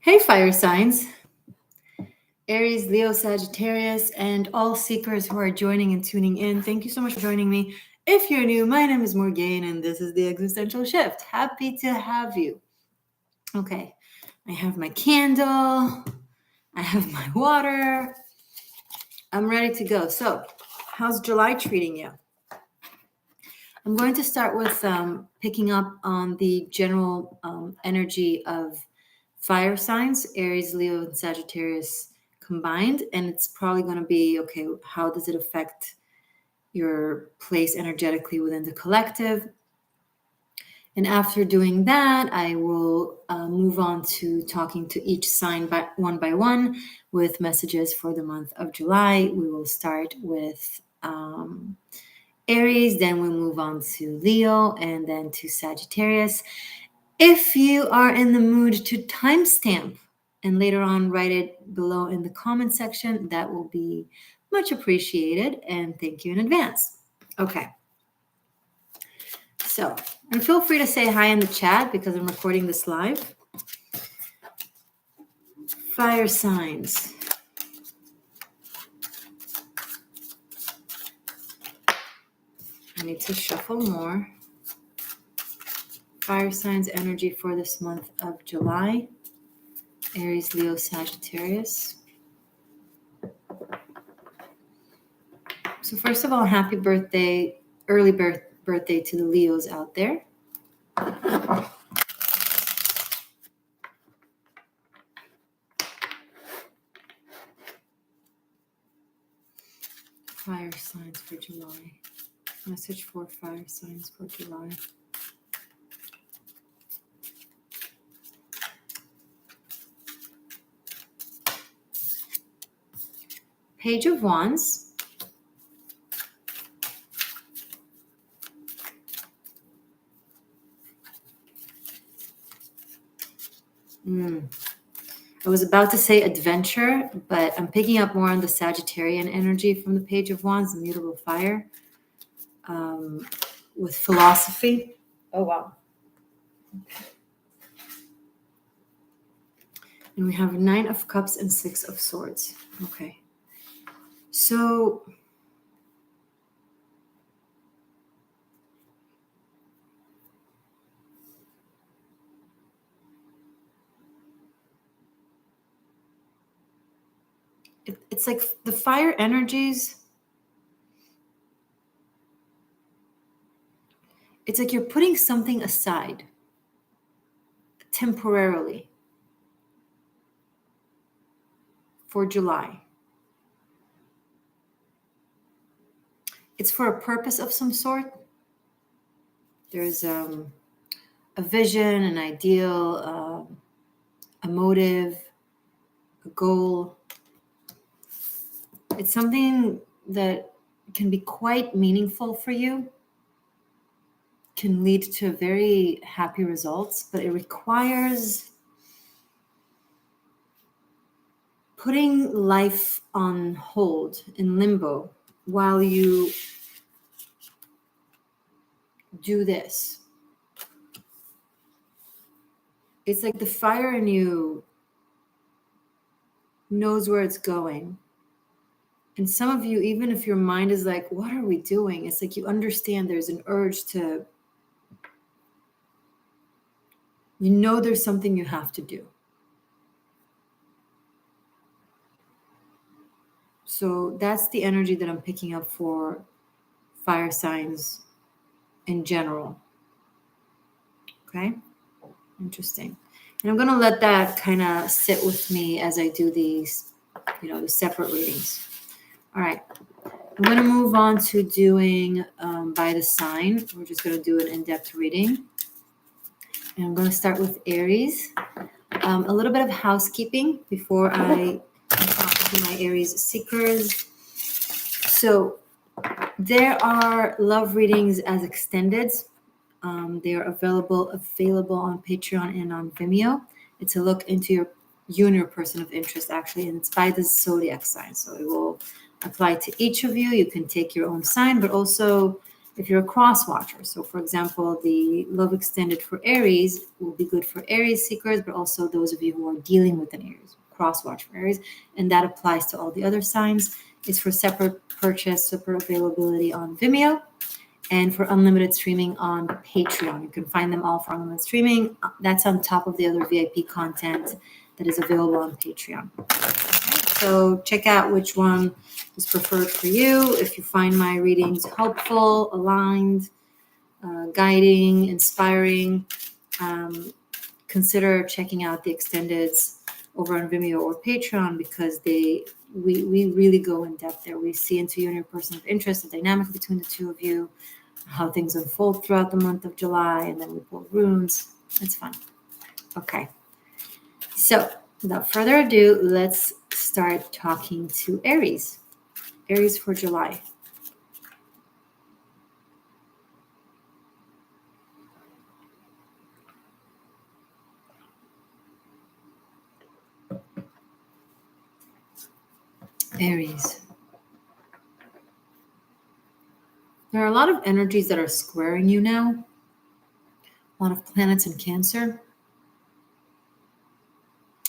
Hey, fire signs, Aries, Leo, Sagittarius, and all seekers who are joining and tuning in. Thank you so much for joining me. If you're new, my name is Morgane, and this is the Existential Shift. Happy to have you. Okay, I have my candle, I have my water. I'm ready to go. So, how's July treating you? I'm going to start with picking up on the general energy of fire signs, Aries, Leo, and Sagittarius combined. And it's probably going to be, okay, how does it affect your place energetically within the collective? And after doing that, I will move on to talking to each sign by one with messages for the month of July. We will start with Aries, then we'll move on to Leo, and then to Sagittarius. If you are in the mood to timestamp and later on write it below in the comment section, that will be much appreciated, and thank you in advance. Okay. So, and feel free to say hi in the chat because I'm recording this live. Fire signs. I need to shuffle more. Fire signs energy for this month of July. Aries, Leo, Sagittarius. So first of all, happy birthday, early birthday to the Leos out there. Fire signs for July. Message for fire signs for July. Page of Wands. I was about to say adventure, but I'm picking up more on the Sagittarian energy from the Page of Wands, the mutable fire, with philosophy. Oh, wow. And we have 9 of Cups and 6 of Swords. Okay. So it's like the fire energies. It's like you're putting something aside temporarily for July. It's for a purpose of some sort. There's a vision, an ideal, a motive, a goal. It's something that can be quite meaningful for you, can lead to very happy results, but it requires putting life on hold in limbo while you do this. It's like the fire in you knows where it's going. And some of you, even if your mind is like, what are we doing? It's like you understand there's an urge to, you know, there's something you have to do. So that's the energy that I'm picking up for fire signs in general. Okay? Interesting. And I'm going to let that kind of sit with me as I do these, the separate readings. All right. I'm going to move on to doing by the sign. We're just going to do an in-depth reading. And I'm going to start with Aries. A little bit of housekeeping before I talk to my Aries seekers. So there are love readings as extended. They are available on Patreon and on Vimeo. It's a look into you and your person of interest, actually, and it's by the zodiac sign. So it will apply to each of you. You can take your own sign, but also if you're a cross watcher. So for example, the love extended for Aries will be good for Aries seekers, but also those of you who are dealing with an Aries, cross watch for Aries. And that applies to all the other signs. It's for separate purchase, separate availability on Vimeo, and for unlimited streaming on Patreon. You can find them all for unlimited streaming. That's on top of the other VIP content that is available on Patreon. So check out which one is preferred for you. If you find my readings helpful, aligned, guiding, inspiring, consider checking out the extendeds over on Vimeo or Patreon, because we really go in depth there. We see into you and your person of interest, the dynamic between the two of you, how things unfold throughout the month of July, and then we pull runes. It's fun. Okay. So without further ado, let's start talking to Aries. Aries for July. Aries. There are a lot of energies that are squaring you now. A lot of planets in Cancer.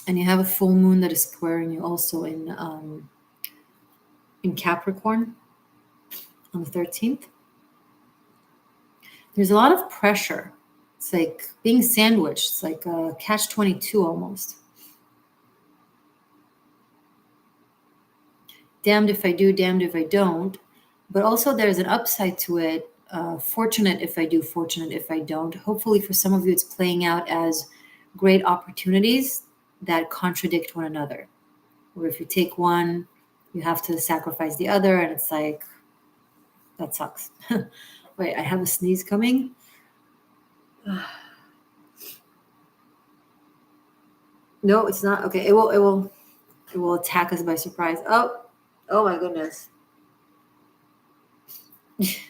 And you have a full moon that is squaring you also in Capricorn on the 13th. There's a lot of pressure. It's like being sandwiched. It's like a catch-22 almost. Damned if I do, damned if I don't. But also there's an upside to it. Fortunate if I do, fortunate if I don't. Hopefully for some of you it's playing out as great opportunities that contradict one another. Or if you take one, you have to sacrifice the other, and it's like, that sucks. Wait, I have a sneeze coming. No, it's not. Okay, it will attack us by surprise. Oh my goodness. If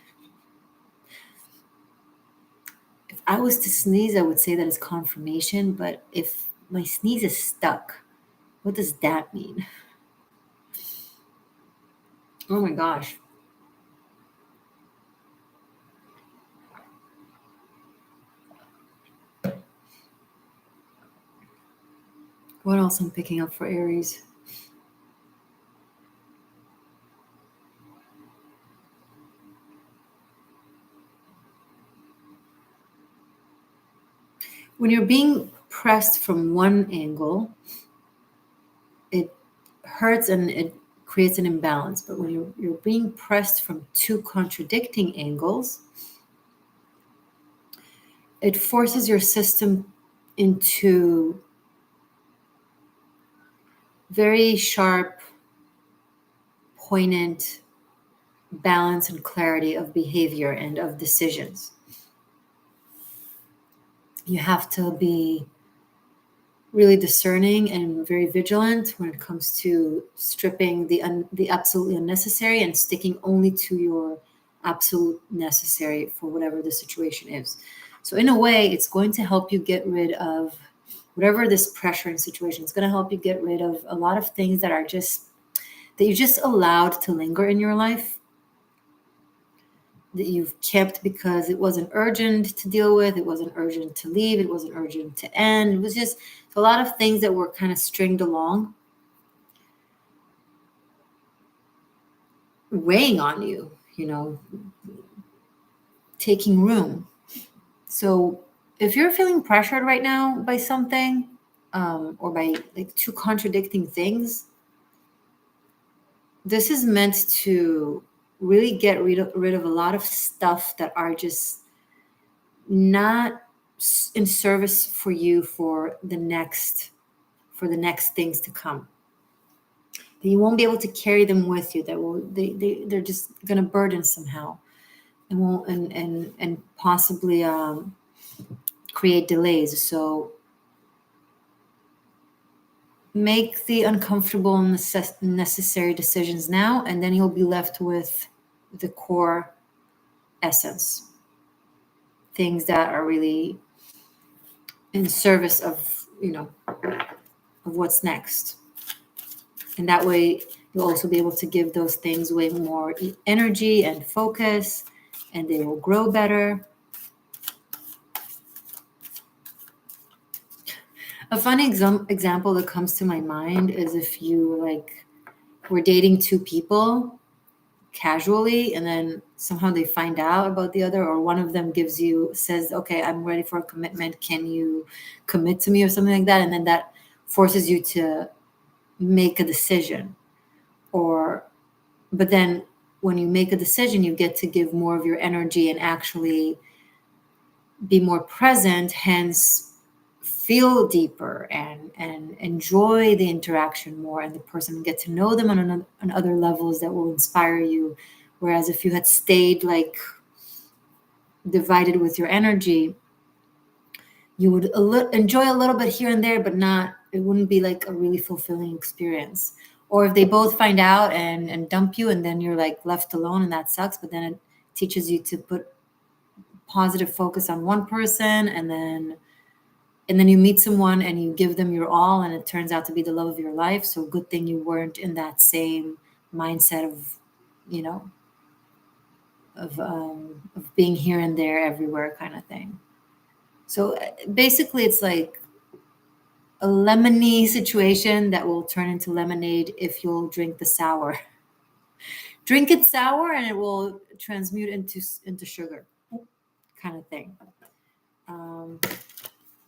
I was to sneeze, I would say that it's confirmation, but if my sneeze is stuck, what does that mean? Oh my gosh. What else I'm picking up for Aries? When you're being pressed from one angle, it hurts and it creates an imbalance. But when you're being pressed from two contradicting angles, it forces your system into very sharp, poignant balance and clarity of behavior and of decisions. You have to be really discerning and very vigilant when it comes to stripping the absolutely unnecessary and sticking only to your absolute necessary for whatever the situation is. So in a way, it's going to help you get rid of whatever this pressuring situation. It's going to help you get rid of a lot of things that you just allowed to linger in your life, that you've kept because it wasn't urgent to deal with, it wasn't urgent to leave, it wasn't urgent to end. It was just a lot of things that were kind of stringed along, weighing on you, taking room. So if you're feeling pressured right now by something, or by like two contradicting things, this is meant to really get rid of a lot of stuff that are just not in service for you for the next things to come. That you won't be able to carry them with you. They're just going to burden somehow, and possibly create delays. So make the uncomfortable and necessary decisions now, and then you'll be left with the core essence, things that are really in service of what's next. And that way you'll also be able to give those things way more energy and focus and they will grow better. A funny example that comes to my mind is if you like were dating two people casually and then somehow they find out about the other, or one of them says, okay, I'm ready for a commitment, can you commit to me, or something like that, and then that forces you to make a decision. But then when you make a decision, you get to give more of your energy and actually be more present, hence feel deeper and enjoy the interaction more and the person, and get to know them on other levels that will inspire you. Whereas if you had stayed like divided with your energy, you would enjoy a little bit here and there, but it wouldn't be like a really fulfilling experience. Or if they both find out and dump you, and then you're like left alone, and that sucks, but then it teaches you to put positive focus on one person, and then you meet someone and you give them your all, and it turns out to be the love of your life. So good thing you weren't in that same mindset of, you know, of being here and there everywhere kind of thing. So basically it's like a lemony situation that will turn into lemonade if you'll drink the sour. Drink it sour and it will transmute into sugar kind of thing.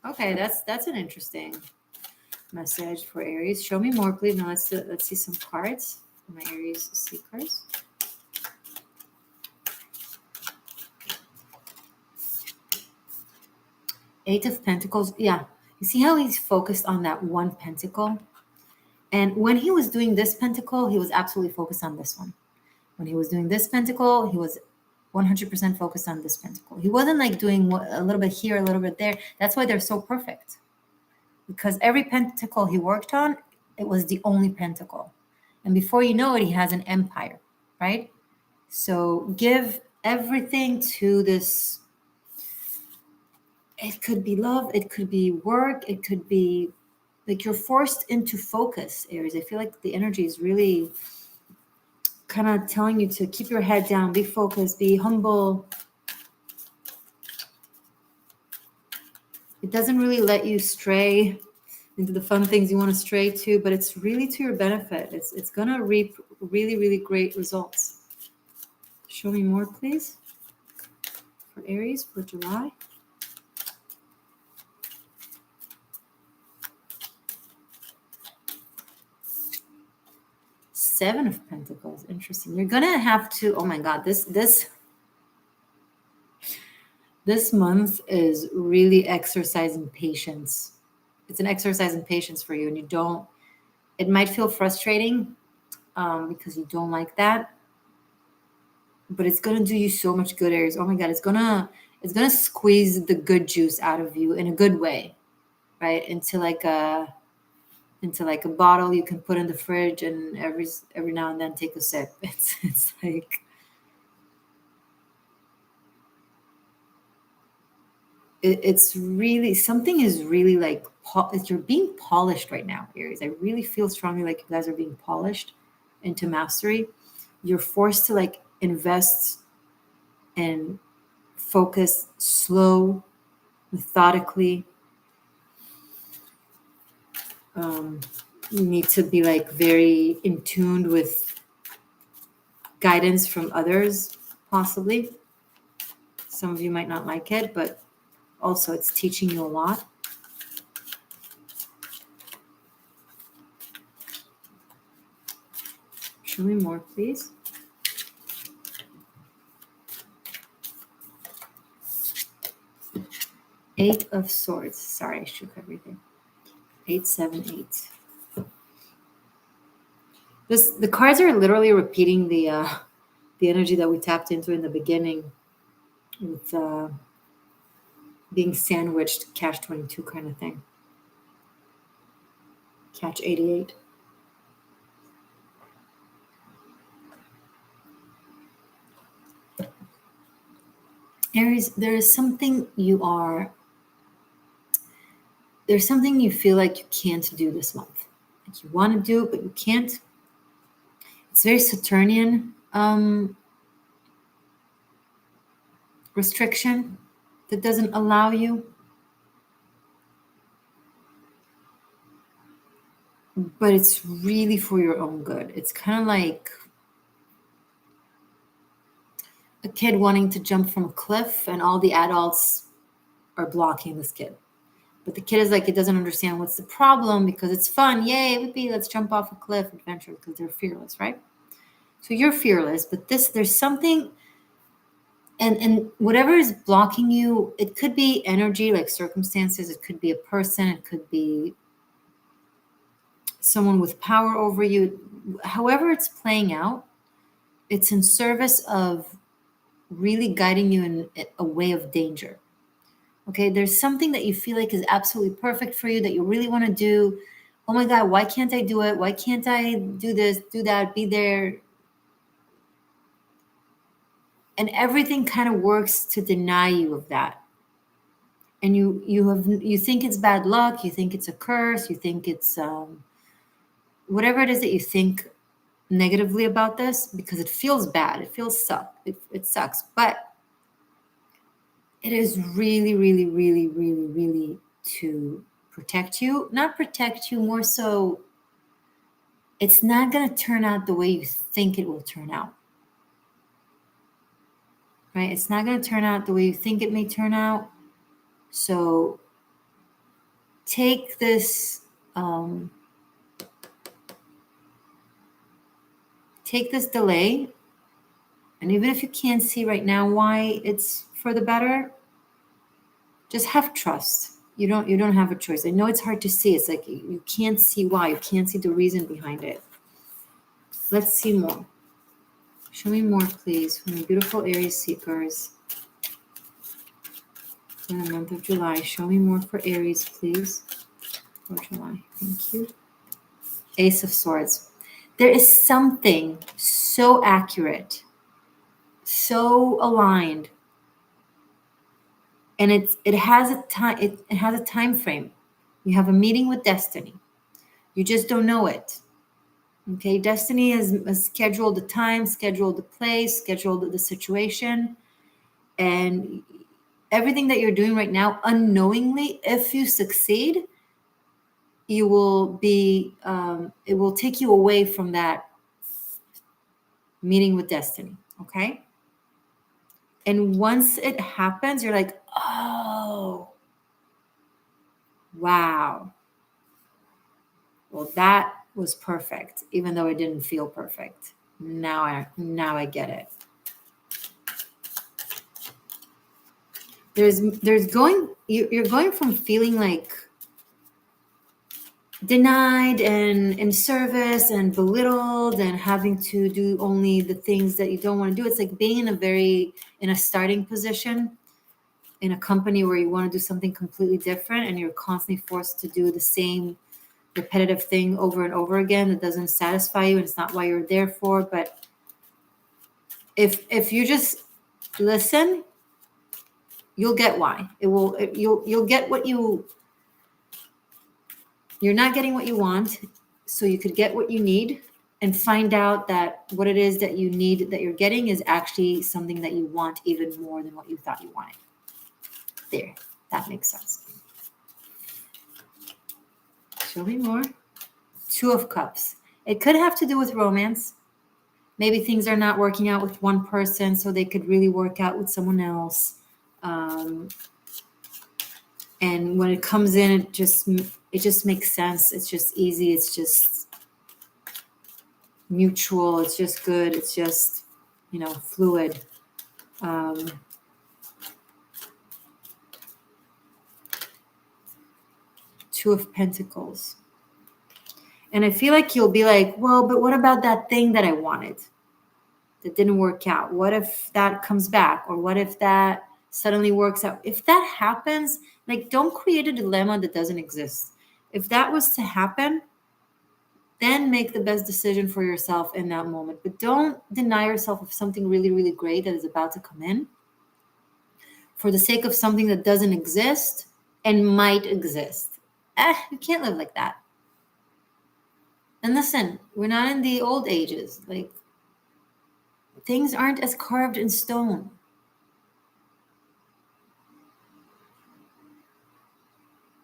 Okay, that's an interesting message for Aries. Show me more, please. Now let's see some cards for my Aries seekers. Eight of Pentacles. Yeah, you see how he's focused on that one pentacle? And when he was doing this pentacle, he was absolutely focused on this one. When he was doing this pentacle, he was 100% focused on this pentacle. He wasn't like doing a little bit here, a little bit there. That's why they're so perfect. Because every pentacle he worked on, it was the only pentacle. And before you know it, he has an empire, right? So give everything to this. It could be love, it could be work, it could be like you're forced into focus, Aries. I feel like the energy is really kind of telling you to keep your head down, be focused, be humble. It doesn't really let you stray into the fun things you want to stray to, but it's really to your benefit. It's going to reap really, really great results. Show me more, please, for Aries for July. Seven of Pentacles. Interesting. You're going to have to, oh my God, this month is really exercising patience. It's an exercise in patience for you, and it might feel frustrating because you don't like that, but it's going to do you so much good, Aries. Oh my God, it's going to squeeze the good juice out of you in a good way, right? Into like a bottle you can put in the fridge, and every now and then take a sip. It's like, it's really, something is really like, you're being polished right now, Aries. I really feel strongly like you guys are being polished into mastery. You're forced to like invest and focus slow, methodically. You need to be like very in tune with guidance from others, possibly. Some of you might not like it, but also it's teaching you a lot. Show me more, please. Eight of Swords. Sorry, I shook everything. 8, 7, 8. The cards are literally repeating the energy that we tapped into in the beginning with being sandwiched, catch 22 kind of thing. Catch 88. Aries, there's something you feel like you can't do this month. Like you want to do, but you can't. It's very Saturnian. restriction that doesn't allow you. But it's really for your own good. It's kind of like a kid wanting to jump from a cliff and all the adults are blocking this kid. But the kid is like, it doesn't understand what's the problem because it's fun. Yay, yippee, let's jump off a cliff adventure because they're fearless, right? So you're fearless, but there's something, and whatever is blocking you, it could be energy, like circumstances, it could be a person, it could be someone with power over you. However it's playing out, it's in service of really guiding you in a way of danger. Okay, there's something that you feel like is absolutely perfect for you that you really want to do. Oh my God, why can't I do it? Why can't I do this, do that, be there? And everything kind of works to deny you of that. And you think it's bad luck, you think it's a curse, you think it's whatever it is that you think negatively about this, because it feels bad, it feels it sucks, but it is really, really, really, really, really to protect you. Not protect you, more so it's not going to turn out the way you think it will turn out. Right? It's not going to turn out the way you think it may turn out. So take this delay, and even if you can't see right now why it's for the better, just have trust. You don't have a choice. I know it's hard to see. It's like you can't see why. You can't see the reason behind it. Let's see more. Show me more, please, from the beautiful Aries seekers for the month of July. Show me more for Aries, please, for July. Thank you. Ace of Swords. There is something so accurate, so aligned, and it has a time. It has a time frame. You have a meeting with destiny. You just don't know it. Okay, destiny has scheduled the time, scheduled the place, scheduled the situation, and everything that you're doing right now, unknowingly, if you succeed, you will be. It will take you away from that meeting with destiny. Okay, and once it happens, you're like, oh, wow. Well, that was perfect, even though it didn't feel perfect. Now I get it. You're going from feeling like denied and in service and belittled and having to do only the things that you don't want to do. It's like being in a starting position in a company where you want to do something completely different and you're constantly forced to do the same repetitive thing over and over again that doesn't satisfy you and it's not why you're there for. But if you just listen, you'll get why. You'll get what you're not getting what you want, so you could get what you need and find out that what it is that you need that you're getting is actually something that you want even more than what you thought you wanted. There, that makes sense. Show me more. Two of Cups. It could have to do with romance. Maybe things are not working out with one person, so they could really work out with someone else. And when it comes in, it just makes sense. It's just easy. It's just mutual. It's just good. It's just, fluid. Two of Pentacles. And I feel like you'll be like, well, but what about that thing that I wanted that didn't work out? What if that comes back? Or what if that suddenly works out? If that happens, like, don't create a dilemma that doesn't exist. If that was to happen, then make the best decision for yourself in that moment. But don't deny yourself of something really, really great that is about to come in for the sake of something that doesn't exist and might exist. You can't live like that. And listen, we're not in the old ages. Like, things aren't as carved in stone.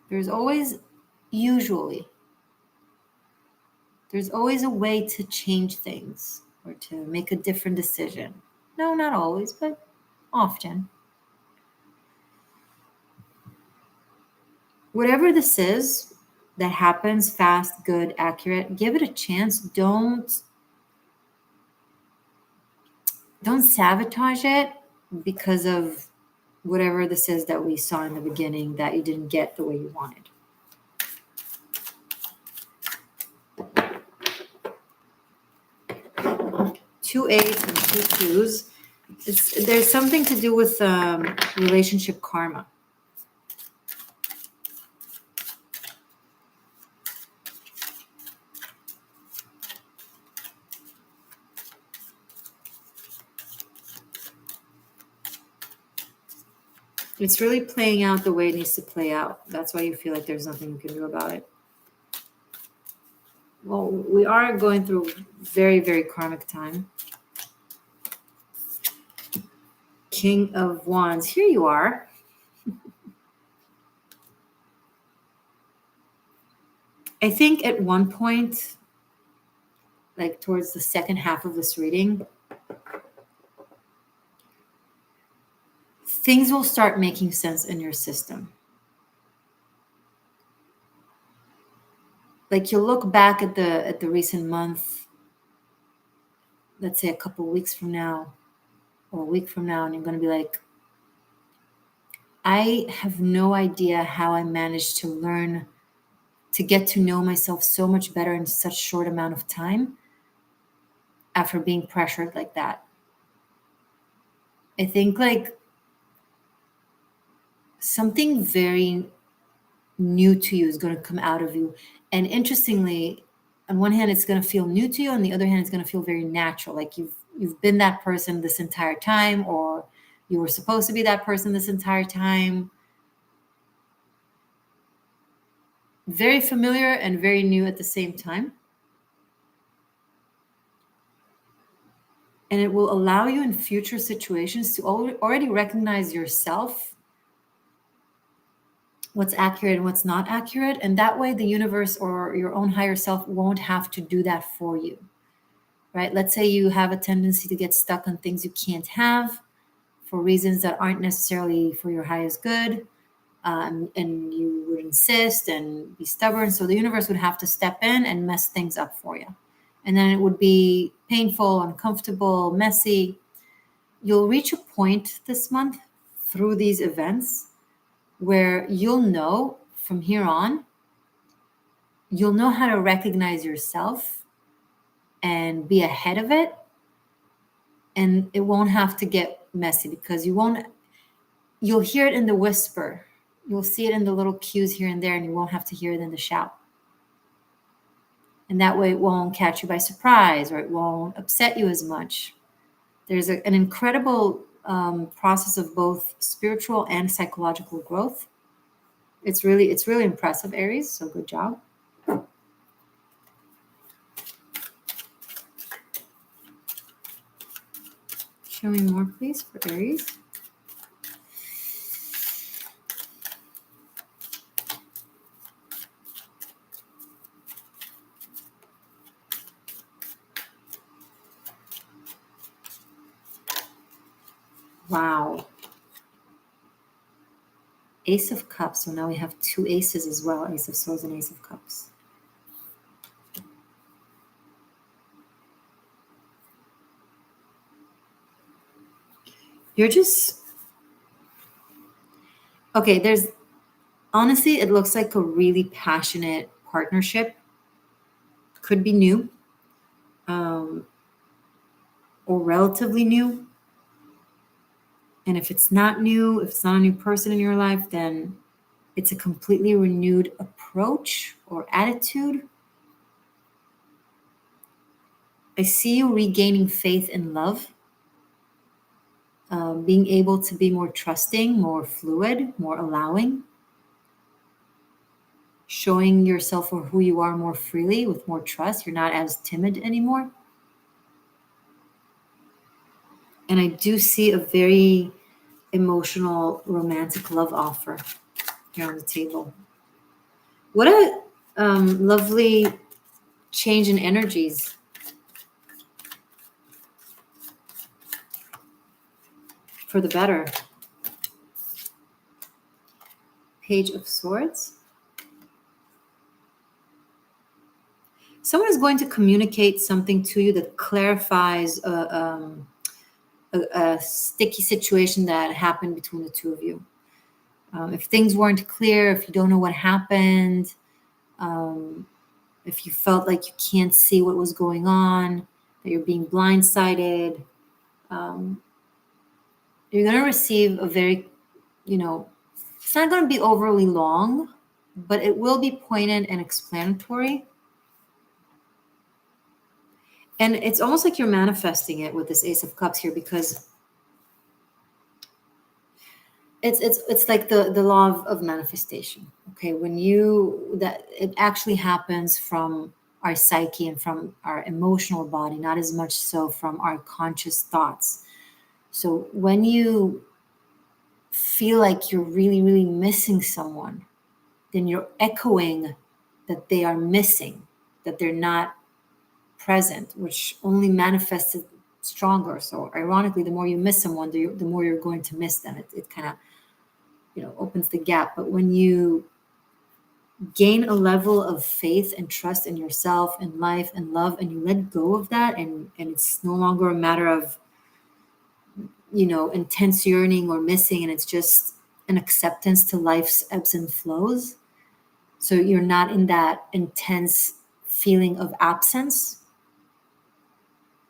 There's always, usually, there's always a way to change things or to make a different decision. No, not always, but often. Whatever this is that happens, fast, good, accurate, give it a chance. Don't sabotage it because of whatever this is that we saw in the beginning that you didn't get the way you wanted. Two eights and two twos. There's something to do with relationship karma. It's really playing out the way it needs to play out. That's why you feel like there's nothing you can do about it. Well, we are going through very, very karmic time. King of Wands. Here you are. I think at one point, like towards the second half of this reading, things will start making sense in your system. Like you'll look back at the recent month, let's say a couple of weeks from now or a week from now, and you're going to be like, I have no idea how I managed to learn to get to know myself so much better in such short amount of time after being pressured like that. I think like something very new to you is going to come out of you. And interestingly, on one hand, it's going to feel new to you. On the other hand, it's going to feel very natural. Like you've been that person this entire time, or you were supposed to be that person this entire time. Very familiar and very new at the same time. And it will allow you in future situations to already recognize yourself, what's accurate and what's not accurate. And that way the universe or your own higher self won't have to do that for you, right? Let's say you have a tendency to get stuck on things you can't have for reasons that aren't necessarily for your highest good. And you would insist and be stubborn. So the universe would have to step in and mess things up for you. And then it would be painful, uncomfortable, messy. You'll reach a point this month through these events where you'll know from here on, you'll know how to recognize yourself and be ahead of it. And it won't have to get messy because you'll hear it in the whisper. You'll see it in the little cues here and there, and you won't have to hear it in the shout. And that way it won't catch you by surprise, or it won't upset you as much. There's an incredible process of both spiritual and psychological growth. It's really impressive, Aries. So good job. Show me more, please, for Aries. Wow. Ace of Cups. So now we have two aces as well. Ace of Swords and Ace of Cups. You're just... Okay, honestly, it looks like a really passionate partnership. Could be new. Or relatively new. And if it's not new, if it's not a new person in your life, then it's a completely renewed approach or attitude. I see you regaining faith in love, being able to be more trusting, more fluid, more allowing, showing yourself for who you are more freely with more trust. You're not as timid anymore. And I do see a very emotional, romantic love offer here on the table. What a lovely change in energies for the better. Page of Swords. Someone is going to communicate something to you that clarifies a sticky situation that happened between the two of you. If things weren't clear, if you don't know what happened, if you felt like you can't see what was going on, that you're being blindsided, you're going to receive a very, it's not going to be overly long, but it will be poignant and explanatory. And it's almost like you're manifesting it with this Ace of Cups here, because it's like the law of manifestation. Okay, that it actually happens from our psyche and from our emotional body, not as much so from our conscious thoughts. So when you feel like you're really, really missing someone, then you're echoing that they are missing, that they're not present, which only manifests it stronger. So ironically, the more you miss someone, the more you're going to miss them. It kind of, opens the gap. But when you gain a level of faith and trust in yourself and life and love, and you let go of that, and it's no longer a matter of, intense yearning or missing, and it's just an acceptance to life's ebbs and flows. So you're not in that intense feeling of absence.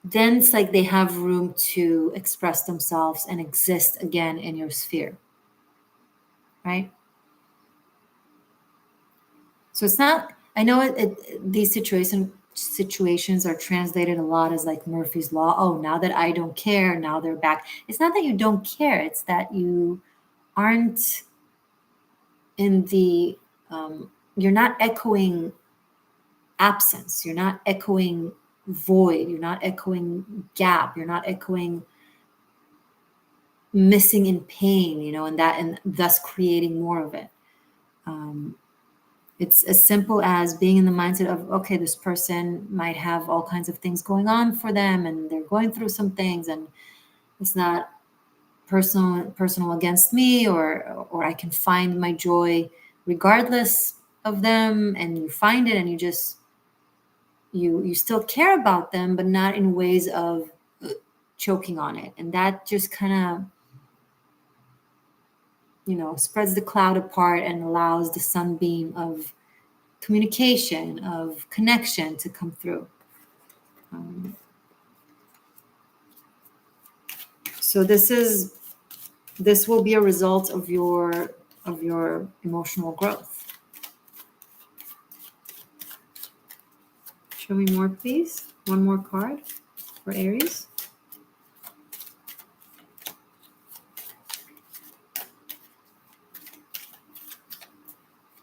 Then it's like they have room to express themselves and exist again in your sphere, right? So it's not, I know these situations are translated a lot as like Murphy's Law. Oh, now that I don't care, now they're back. It's not that you don't care. It's that you aren't in the, you're not echoing absence. You're not echoing void. You're not echoing gap. You're not echoing missing in pain, and thus creating more of it. It's as simple as being in the mindset of, okay, this person might have all kinds of things going on for them, and they're going through some things, and it's not personal against me, or I can find my joy regardless of them. And you find it, and you just you still care about them, but not in ways of choking on it. And that just kind of spreads the cloud apart and allows the sunbeam of communication, of connection to come through. So this will be a result of your emotional growth. Show me more, please. One more card for Aries.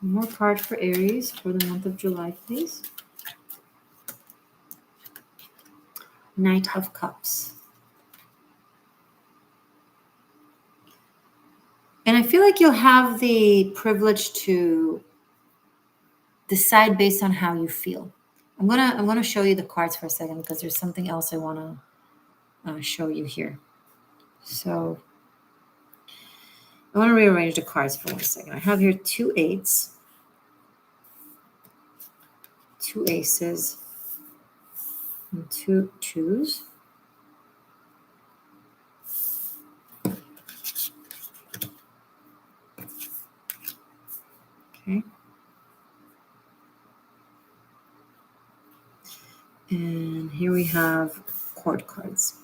One more card for Aries for the month of July, please. Knight of Cups. And I feel like you'll have the privilege to decide based on how you feel. I'm gonna show you the cards for a second, because there's something else I want to show you here. So I want to rearrange the cards for 1 second. I have here 2 8s, 2 aces, and 2 2s. Okay. And here we have court cards.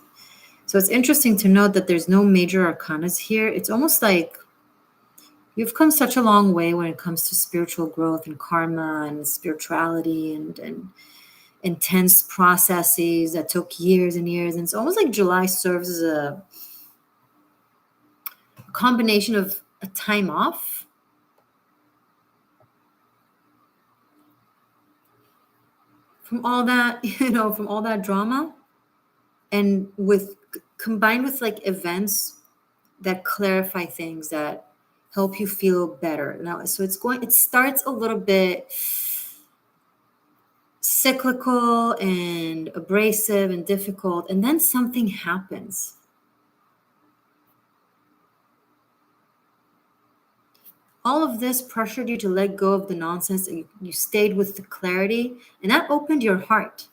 So it's interesting to note that there's no major arcanas here. It's almost like you've come such a long way when it comes to spiritual growth and karma and spirituality and intense processes that took years and years. And it's almost like July serves as a combination of a time off from all that, from all that drama, and combined with like events that clarify things that help you feel better. Now, so it starts a little bit cyclical and abrasive and difficult, and then something happens. All of this pressured you to let go of the nonsense, and you stayed with the clarity, and that opened your heart.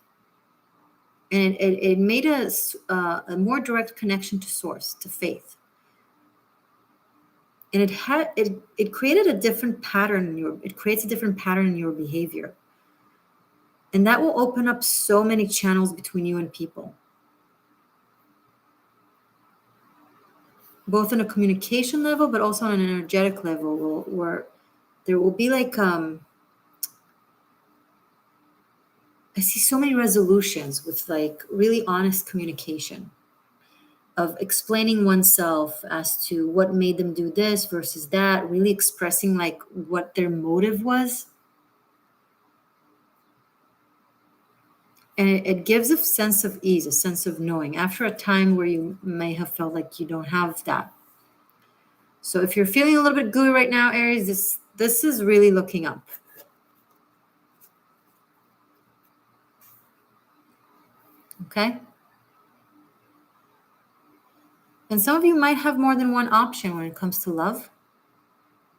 And it made a more direct connection to source, to faith. And it created a different pattern it creates a different pattern in your behavior. And that will open up so many channels between you and people. Both on a communication level, but also on an energetic level, where there will be like, I see so many resolutions with like really honest communication of explaining oneself as to what made them do this versus that, really expressing like what their motive was. And it gives a sense of ease, a sense of knowing after a time where you may have felt like you don't have that. So if you're feeling a little bit gooey right now, Aries, this is really looking up. Okay? And some of you might have more than one option when it comes to love.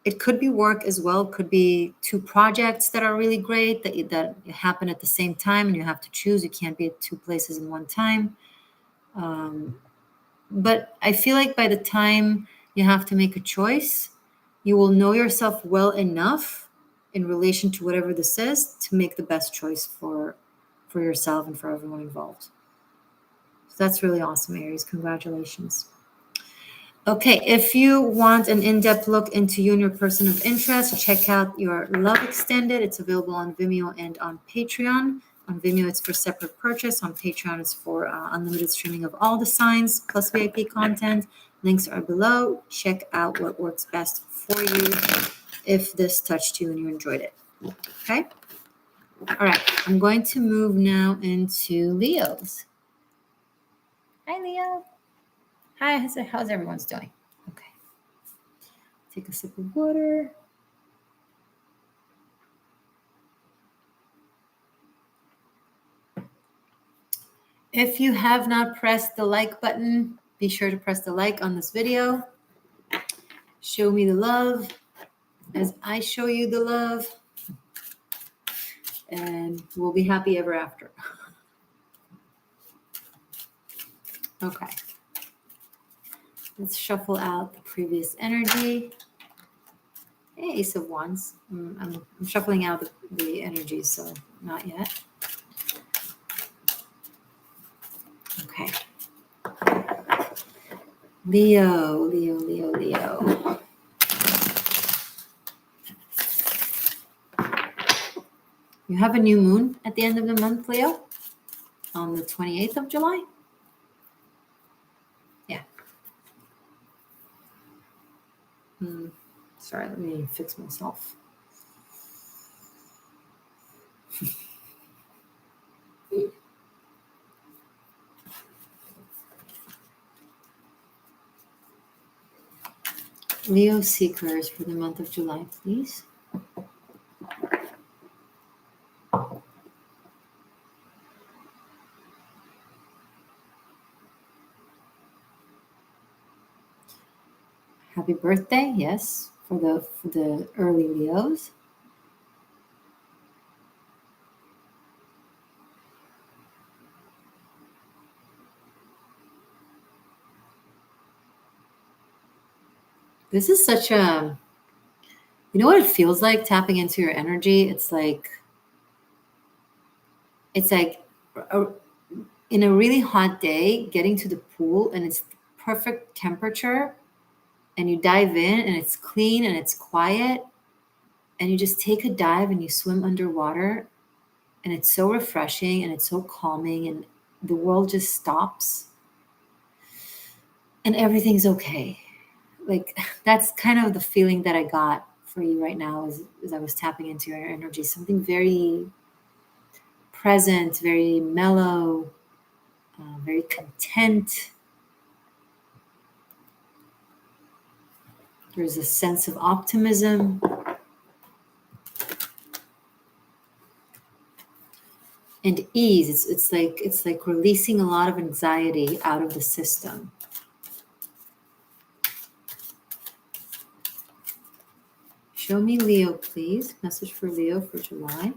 It could be work as well. It could be two projects that are really great that happen at the same time and you have to choose. You can't be at two places in one time. But I feel like by the time you have to make a choice, you will know yourself well enough in relation to whatever this is to make the best choice for yourself and for everyone involved. So that's really awesome, Aries. Congratulations. Okay, if you want an in-depth look into you and your person of interest, check out your Love Extended. It's available on Vimeo and on Patreon. On Vimeo, it's for separate purchase. On Patreon, it's for unlimited streaming of all the signs plus VIP content. Links are below. Check out what works best for you if this touched you and you enjoyed it. Okay? All right, I'm going to move now into Leos. Hi, Leo. Hi, how's everyone's doing? Okay. Take a sip of water. If you have not pressed the like button, be sure to press the like on this video. Show me the love as I show you the love. And we'll be happy ever after. Okay. Let's shuffle out the previous energy. Hey, Ace of Wands. I'm shuffling out the energies, so not yet. Okay. Leo. You have a new moon at the end of the month, Leo, on the 28th of July. Yeah. Sorry, let me fix myself. Leo seekers for the month of July, please. Happy birthday, yes, for the early Leos. This is such a, you know what it feels like tapping into your energy? It's like in a really hot day, getting to the pool and it's the perfect temperature and you dive in and it's clean and it's quiet and you just take a dive and you swim underwater and it's so refreshing and it's so calming and the world just stops and everything's okay. Like that's kind of the feeling that I got for you right now as I was tapping into your energy. Something very present, very mellow, very content. There's a sense of optimism. And ease. It's like releasing a lot of anxiety out of the system. Show me Leo, please. Message for Leo for July.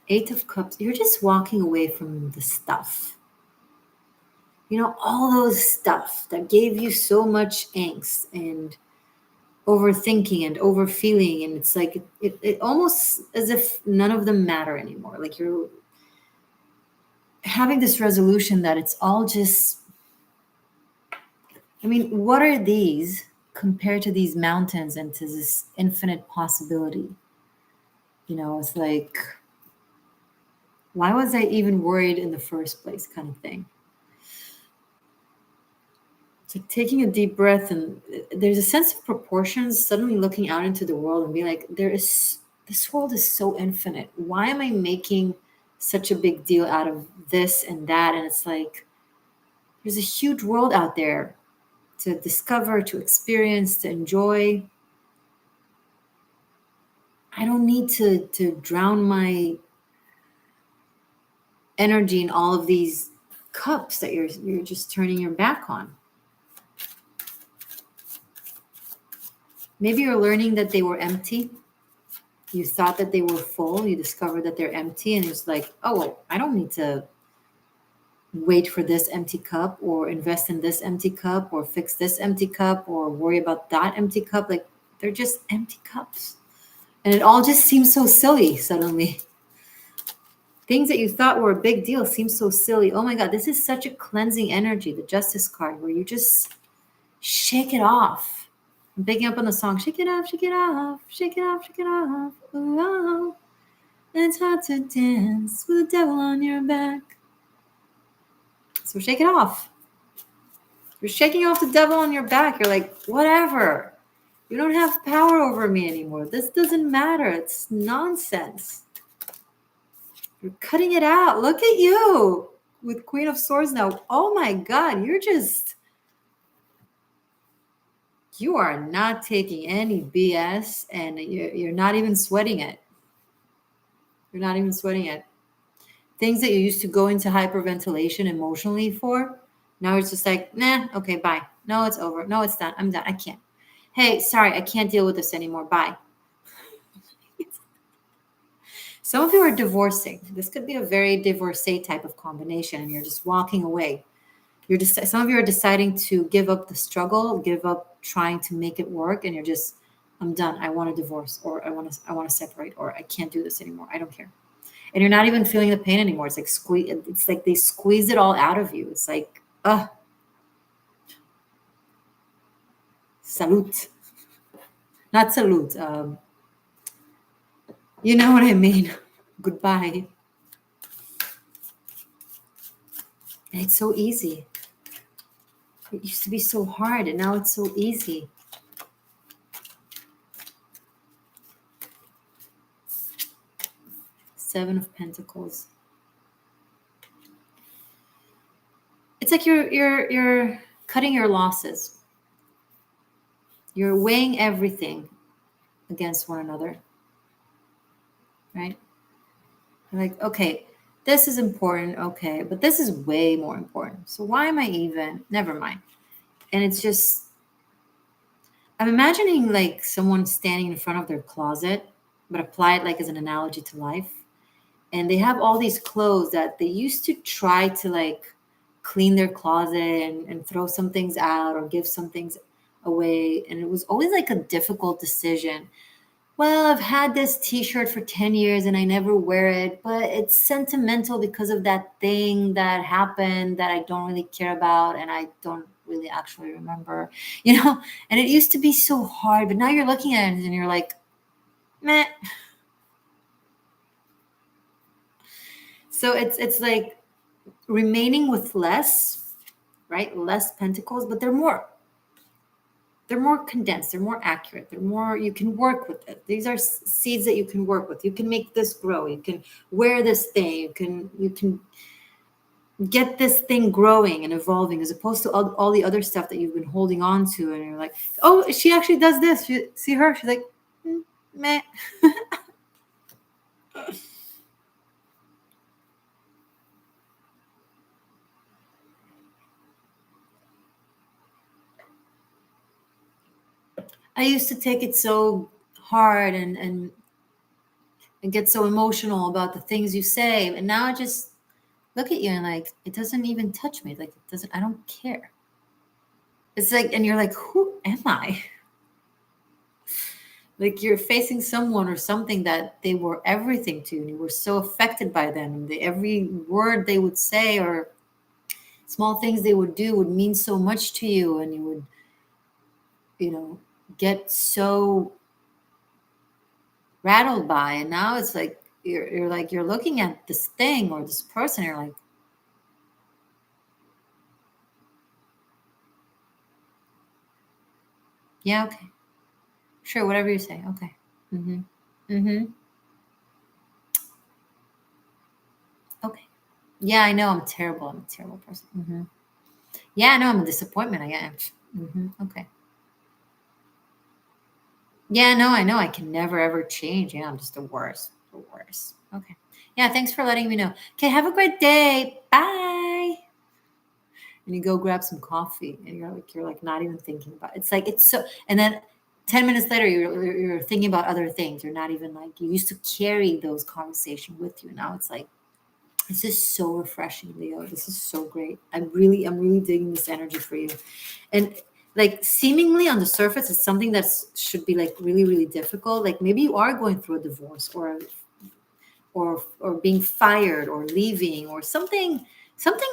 Eight of Cups. You're just walking away from the stuff. You know, all those stuff that gave you so much angst and overthinking and overfeeling. And it's like, it almost as if none of them matter anymore. Like you're having this resolution that it's all just, I mean, what are these compared to these mountains and to this infinite possibility? You know, it's like, why was I even worried in the first place, kind of thing. It's like taking a deep breath, and there's a sense of proportions, suddenly looking out into the world and being like, this world is so infinite. Why am I making such a big deal out of this and that? And it's like, there's a huge world out there to discover, to experience, to enjoy. I don't need to drown my energy in all of these cups that you're just turning your back on. Maybe you're learning that they were empty. You thought that they were full. You discovered that they're empty, and it's like, oh, well, I don't need to wait for this empty cup or invest in this empty cup or fix this empty cup or worry about that empty cup. Like, they're just empty cups. And it all just seems so silly suddenly. Things that you thought were a big deal seem so silly. Oh my God, this is such a cleansing energy, the Justice card, where you just shake it off. I'm picking up on the song, shake it off, shake it off, shake it off, shake it off. Ooh, oh. It's hard to dance with the devil on your back. So shake it off. You're shaking off the devil on your back. You're like, whatever. You don't have power over me anymore. This doesn't matter. It's nonsense. You're cutting it out. Look at you with Queen of Swords now. Oh my God, you are not taking any BS, and you're not even sweating it. You're not even sweating it. Things that you used to go into hyperventilation emotionally for, now it's just like, nah, okay, bye. No, it's over. No, it's done. I'm done. I can't. Hey, sorry, I can't deal with this anymore. Bye. Some of you are divorcing. This could be a very divorcee type of combination, and you're just walking away. Some of you are deciding to give up the struggle, give up trying to make it work, and you're just, I'm done. I want a divorce, or I want to separate, or I can't do this anymore. I don't care. And you're not even feeling the pain anymore. It's like It's like they squeeze it all out of you. It's like, salute, not salute. You know what I mean? Goodbye. And it's so easy. It used to be so hard, and now it's so easy. Seven of Pentacles. It's like you're cutting your losses. You're weighing everything against one another, right? You're like, okay, this is important, okay, but this is way more important. So why am I even? Never mind. And it's just, I'm imagining like someone standing in front of their closet, but apply it like as an analogy to life. And they have all these clothes that they used to try to like clean their closet and throw some things out or give some things away. And it was always like a difficult decision. Well, I've had this t-shirt for 10 years and I never wear it, but it's sentimental because of that thing that happened that I don't really care about and I don't really actually remember, and it used to be so hard, but now you're looking at it and you're like, meh. So it's like remaining with less, right? Less pentacles, but they're more condensed, they're more accurate, they're more, you can work with it. These are seeds that you can work with. You can make this grow, you can wear this thing, you can get this thing growing and evolving, as opposed to all the other stuff that you've been holding on to, and you're like, oh, she actually does this. See her? She's like, meh. I used to take it so hard and get so emotional about the things you say, and now I just look at you and like, it doesn't even touch me. Like, it doesn't. I don't care. It's like, and you're like, who am I? Like, you're facing someone or something that they were everything to you, and you were so affected by them, and every word they would say or small things they would do would mean so much to you, and you would, get so rattled by. And now it's like you're like, you're looking at this thing or this person, you're like, yeah, okay, sure, whatever you say, okay. Okay. Yeah, I know I'm terrible. I'm a terrible person. Yeah, I know I'm a disappointment. I am. Okay. Yeah, no, I know I can never ever change. Yeah, I'm just the worst. The worst. Okay. Yeah, thanks for letting me know. Okay, have a great day. Bye. And you go grab some coffee, and you're like not even thinking about it. It's like, it's so, and then 10 minutes later you're thinking about other things. You're not even like, you used to carry those conversations with you. Now it's like, this is so refreshing, Leo. This is so great. I'm really digging this energy for you. And like, seemingly on the surface, it's something that should be like really difficult. Like, maybe you are going through a divorce or being fired or leaving or something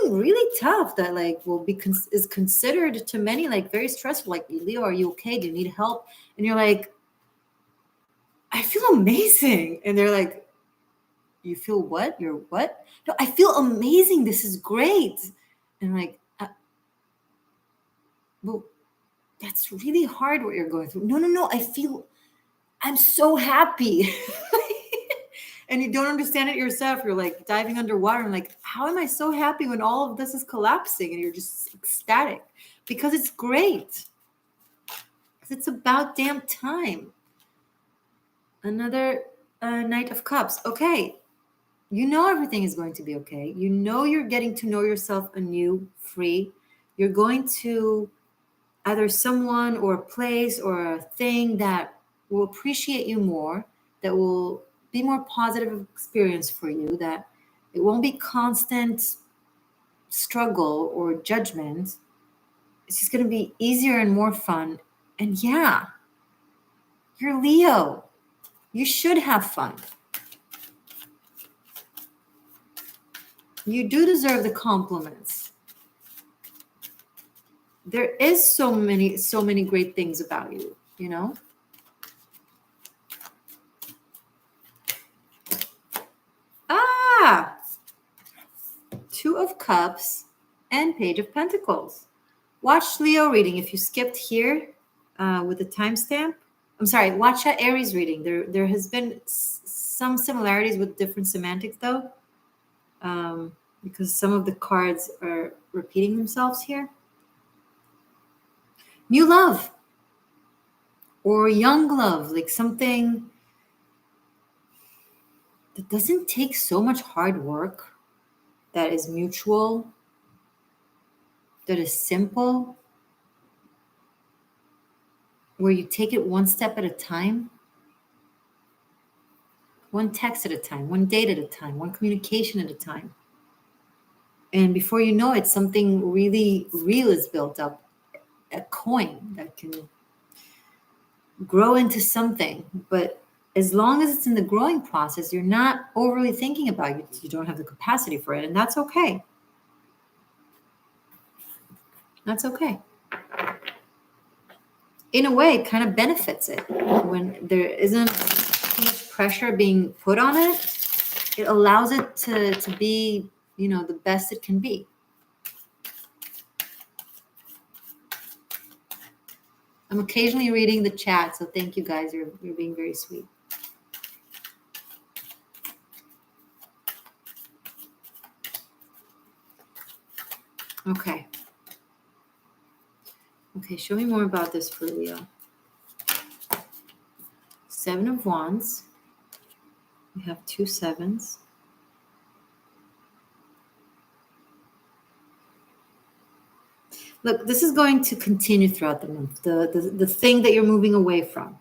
really tough that like will be is considered to many like very stressful. Like, Leo, are you okay? Do you need help? And you're like, I feel amazing. And they're like, you feel what? You're what? No, I feel amazing. This is great. And I'm like, well, that's really hard what you're going through. No. I'm so happy. And you don't understand it yourself. You're like diving underwater. I'm like, how am I so happy when all of this is collapsing? And you're just ecstatic because it's great. Because it's about damn time. Another Knight of Cups. Okay. You know everything is going to be okay. You know you're getting to know yourself anew, free. You're going to either someone or a place or a thing that will appreciate you more, that will be more positive experience for you, that it won't be constant struggle or judgment. It's just going to be easier and more fun. And yeah, you're Leo. You should have fun. You do deserve the compliments. There is so many great things about you, you know? Two of Cups and Page of Pentacles. Watch Leo reading if you skipped here with the timestamp. I'm sorry, watch that Aries reading. There has been some similarities with different semantics though, because some of the cards are repeating themselves here. New love or young love, like something that doesn't take so much hard work, that is mutual, that is simple, where you take it one step at a time, one text at a time, one date at a time, one communication at a time. And before you know it, something really real is built up, a coin that can grow into something. But as long as it's in the growing process, you're not overly thinking about it. You don't have the capacity for it, and that's okay. That's okay. In a way, it kind of benefits it. When there isn't too much pressure being put on it, it allows it to be, the best it can be. I'm occasionally reading the chat, so thank you guys. You're being very sweet. Okay. Okay, show me more about this for Leo. 7 of Wands. We have 2 sevens. Look, this is going to continue throughout the month. The thing that you're moving away from,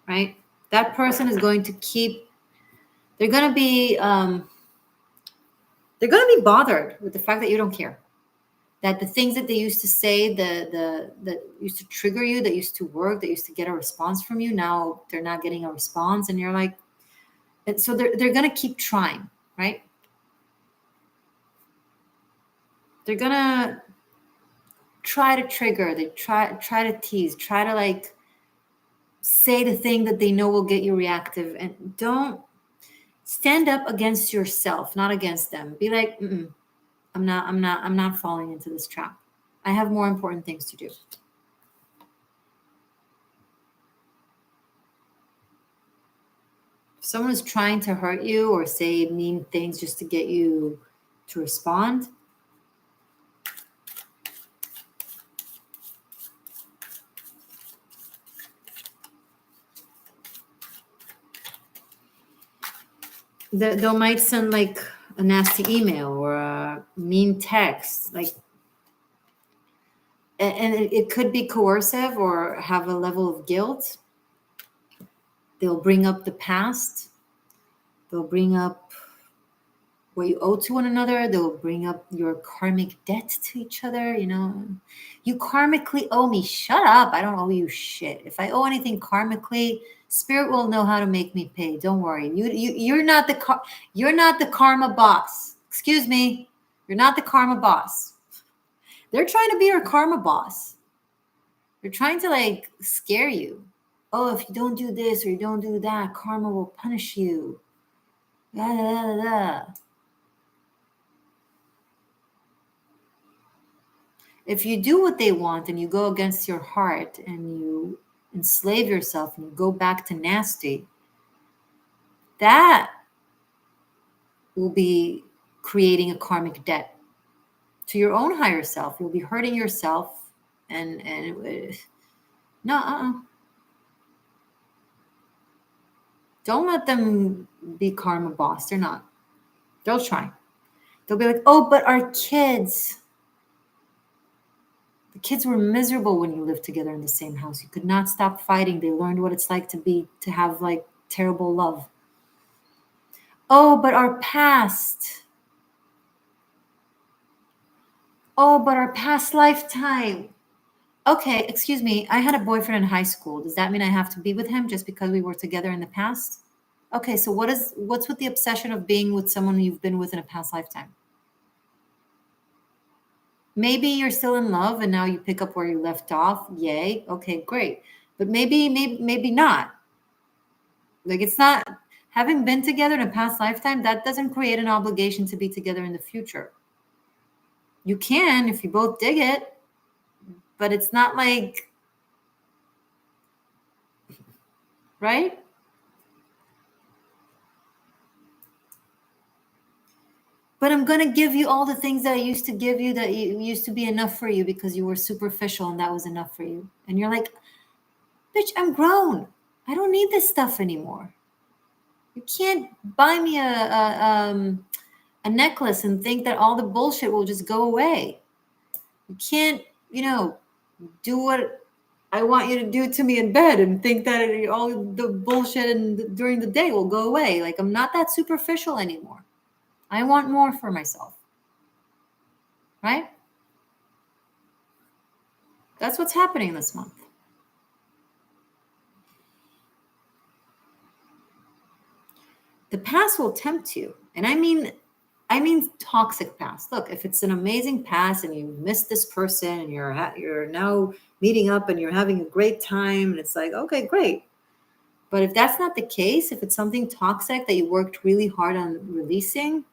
right? That person is going to keep. They're going to be bothered with the fact that you don't care. That the things that they used to say, that used to trigger you, that used to work, that used to get a response from you, now they're not getting a response, and you're like, and so they're going to keep trying, right? They're going to try to trigger, they try to tease, try to like say the thing that they know will get you reactive, and don't stand up against yourself, not against them. Be like, I'm not falling into this trap. I have more important things to do. If someone is trying to hurt you or say mean things just to get you to respond, they might send like a nasty email or a mean text, like, and it could be coercive or have a level of guilt. They'll bring up the past. They'll bring up what you owe to one another. They'll bring up your karmic debt to each other. You know, you karmically owe me. Shut up. I don't owe you shit. If I owe anything karmically, Spirit will know how to make me pay. Don't worry. You're not the karma boss. Excuse me. You're not the karma boss. They're trying to be your karma boss. They're trying to like scare you. Oh, if you don't do this or you don't do that, karma will punish you. Da, da, da, da. If you do what they want and you go against your heart and you enslave yourself and you go back to nasty, that will be creating a karmic debt to your own higher self. You'll be hurting yourself and no, Don't let them be karma boss. They're not. They'll try. They'll be like, oh, but our kids. The kids were miserable when you lived together in the same house. You could not stop fighting. They learned what it's like to have like terrible love. Oh, but our past. Oh, but our past lifetime. Okay, excuse me. I had a boyfriend in high school. Does that mean I have to be with him just because we were together in the past? Okay, so what's with the obsession of being with someone you've been with in a past lifetime? Maybe you're still in love and now you pick up where you left off. Yay. Okay, great. But maybe not. Like, it's not, having been together in a past lifetime, that doesn't create an obligation to be together in the future. You can if you both dig it, but it's not like, right? But I'm going to give you all the things that I used to give you that used to be enough for you because you were superficial and that was enough for you. And you're like, bitch, I'm grown. I don't need this stuff anymore. You can't buy me a necklace and think that all the bullshit will just go away. You can't, do what I want you to do to me in bed and think that all the bullshit during the day will go away. Like, I'm not that superficial anymore. I want more for myself. Right? That's what's happening this month. The past will tempt you. And I mean toxic past. Look, if it's an amazing past and you missed this person and you're now meeting up and you're having a great time and it's like, okay, great. But if that's not the case, if it's something toxic that you worked really hard on releasing,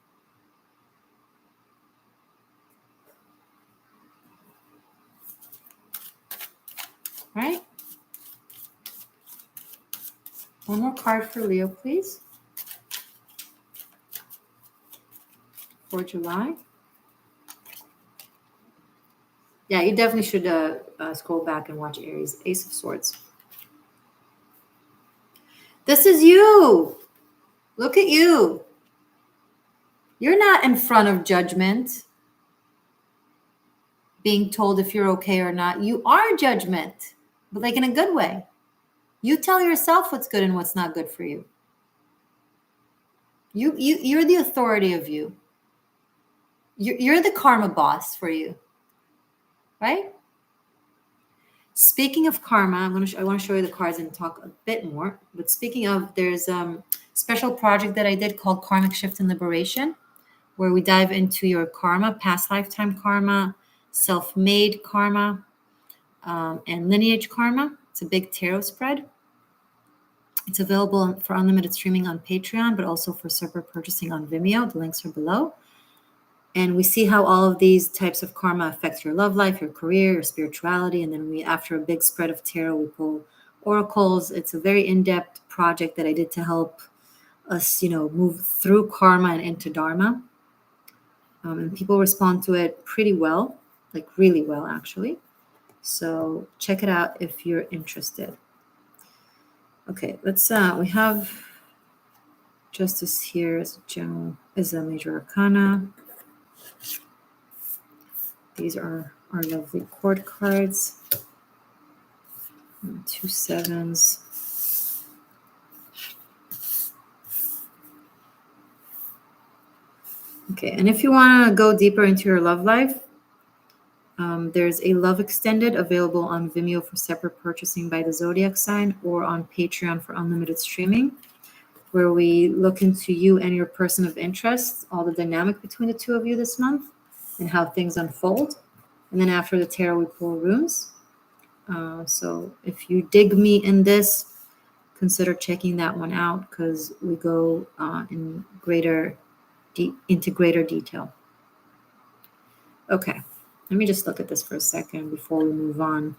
right? One more card for Leo, please. For July. Yeah, you definitely should scroll back and watch Aries. Ace of Swords. This is you. Look at you. You're not in front of judgment, being told if you're okay or not. You are judgment, but like in a good way. You tell yourself what's good and what's not good for you. You're the authority of you. You're the karma boss for you, right? Speaking of karma, I want to show you the cards and talk a bit more. But speaking of, there's a special project that I did called Karmic Shift and Liberation, where we dive into your karma, past lifetime karma, self-made karma, and lineage karma. It's a big tarot spread. It's available for unlimited streaming on Patreon, but also for separate purchasing on Vimeo. The links are below. And we see how all of these types of karma affect your love life, your career, your spirituality. And then after a big spread of tarot, we pull oracles. It's a very in-depth project that I did to help us, move through karma and into dharma. And people respond to it pretty well, like really well, actually. So check it out if you're interested. Okay, let's, we have Justice here as a major arcana. These are our lovely court cards. 2 sevens. Okay, and if you want to go deeper into your love life, there's a Love Extended available on Vimeo for separate purchasing by the zodiac sign, or on Patreon for unlimited streaming, where we look into you and your person of interest, all the dynamic between the two of you this month, and how things unfold. And then after the tarot, we pull runes. So if you dig me in this, consider checking that one out, because we go into greater detail. Okay, let me just look at this for a second before we move on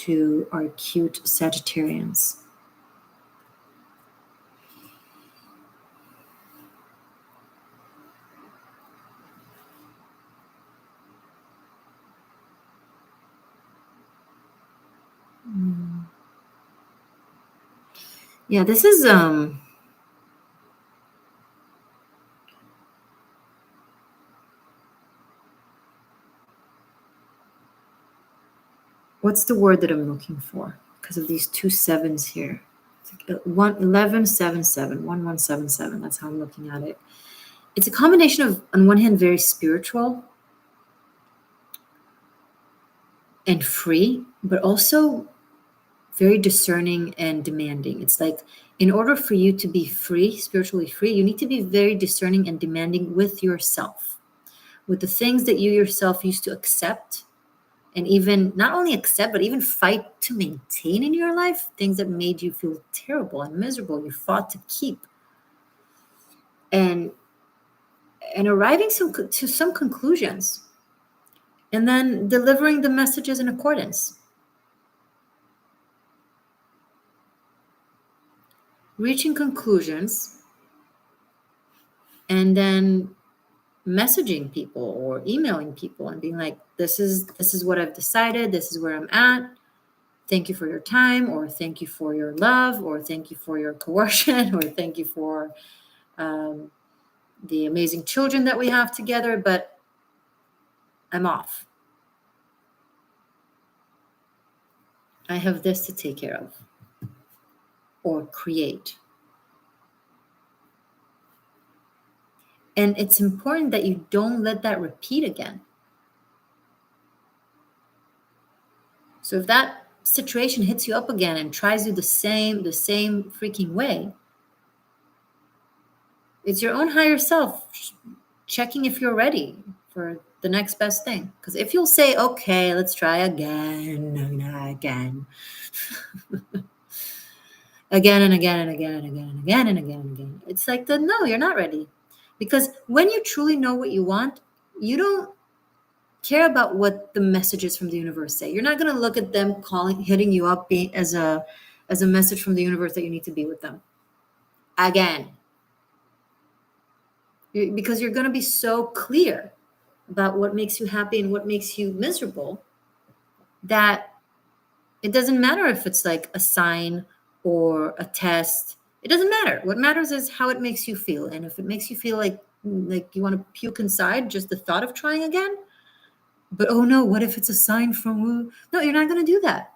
to our cute Sagittarians. Yeah, this is what's the word that I'm looking for? Because of these 2 sevens here. It's like 1177, 1177. That's how I'm looking at it. It's a combination of, on one hand, very spiritual and free, but also very discerning and demanding. It's like, in order for you to be free, spiritually free, you need to be very discerning and demanding with yourself, with the things that you yourself used to accept, and even not only accept, but even fight to maintain in your life, things that made you feel terrible and miserable, you fought to keep. And arriving to some conclusions, and then delivering the messages in accordance. Reaching conclusions, and then messaging people or emailing people and being like, this is what I've decided, this is where I'm at. Thank you for your time, or thank you for your love, or thank you for your coercion, or thank you for the amazing children that we have together, but I'm off. I have this to take care of or create. And it's important that you don't let that repeat again. So if that situation hits you up again and tries you the same freaking way, it's your own higher self checking if you're ready for the next best thing. Because if you'll say, okay, let's try again, again, again and again and again and again and again and again and again, it's like, no, you're not ready. Because when you truly know what you want, you don't care about what the messages from the universe say. You're not going to look at them hitting you up as a message from the universe that you need to be with them again, because you're going to be so clear about what makes you happy and what makes you miserable, that it doesn't matter if it's like a sign or a test. It doesn't matter. What matters is how it makes you feel. And if it makes you feel like you want to puke inside, just the thought of trying again, but oh no, what if it's a sign from, no, you're not going to do that.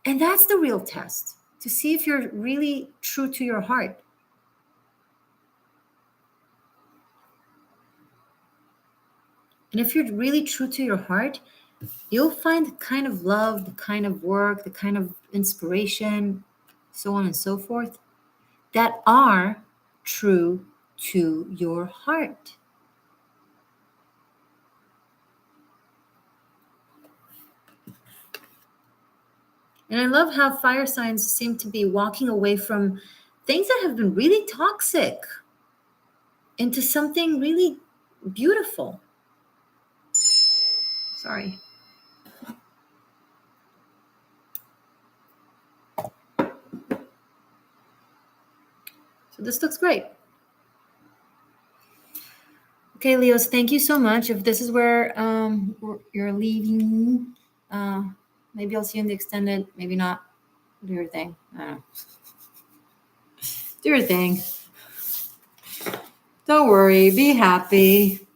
And that's the real test, to see if you're really true to your heart. And if you're really true to your heart, you'll find the kind of love, the kind of work, the kind of inspiration, so on and so forth, that are true to your heart. And I love how fire signs seem to be walking away from things that have been really toxic into something really beautiful. Sorry. So this looks great. Okay, Leos, thank you so much. If this is where you're leaving, maybe I'll see you in the extended, maybe not. Do your thing. I don't know. Do your thing. Don't worry. Be happy.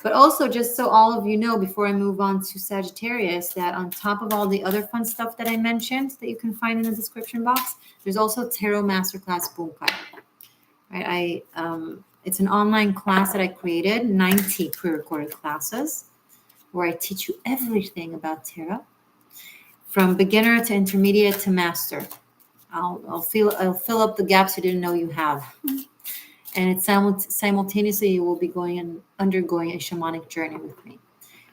But also, just so all of you know, before I move on to Sagittarius, that on top of all the other fun stuff that I mentioned that you can find in the description box, there's also Tarot Masterclass Bunkai. Right? It's an online class that I created, 90 pre-recorded classes, where I teach you everything about tarot, from beginner to intermediate to master. I'll fill up the gaps you didn't know you have. And it's simultaneously you will be going and undergoing a shamanic journey with me.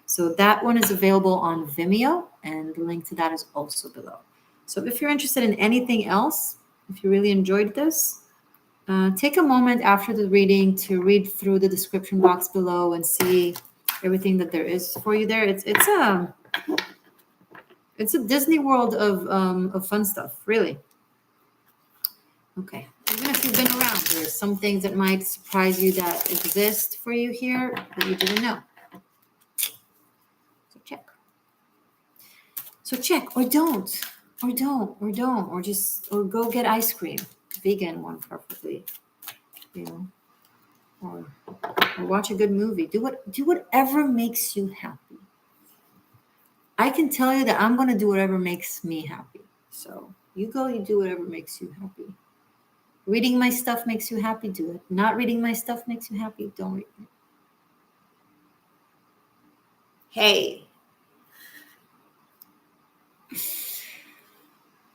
So that one is available on Vimeo, and the link to that is also below. So if you're interested in anything else, if you really enjoyed this, take a moment after the reading to read through the description box below and see everything that there is for you there. It's a Disney World of fun stuff, really. Okay, even if you've been around, there's some things that might surprise you that exist for you here that you didn't know. So check. So check, or don't, or go get ice cream, vegan one preferably, you know, or watch a good movie. Do whatever makes you happy. I can tell you that I'm going to do whatever makes me happy. So you do whatever makes you happy. Reading my stuff makes you happy, do it. Not reading my stuff makes you happy, don't read it. Hey.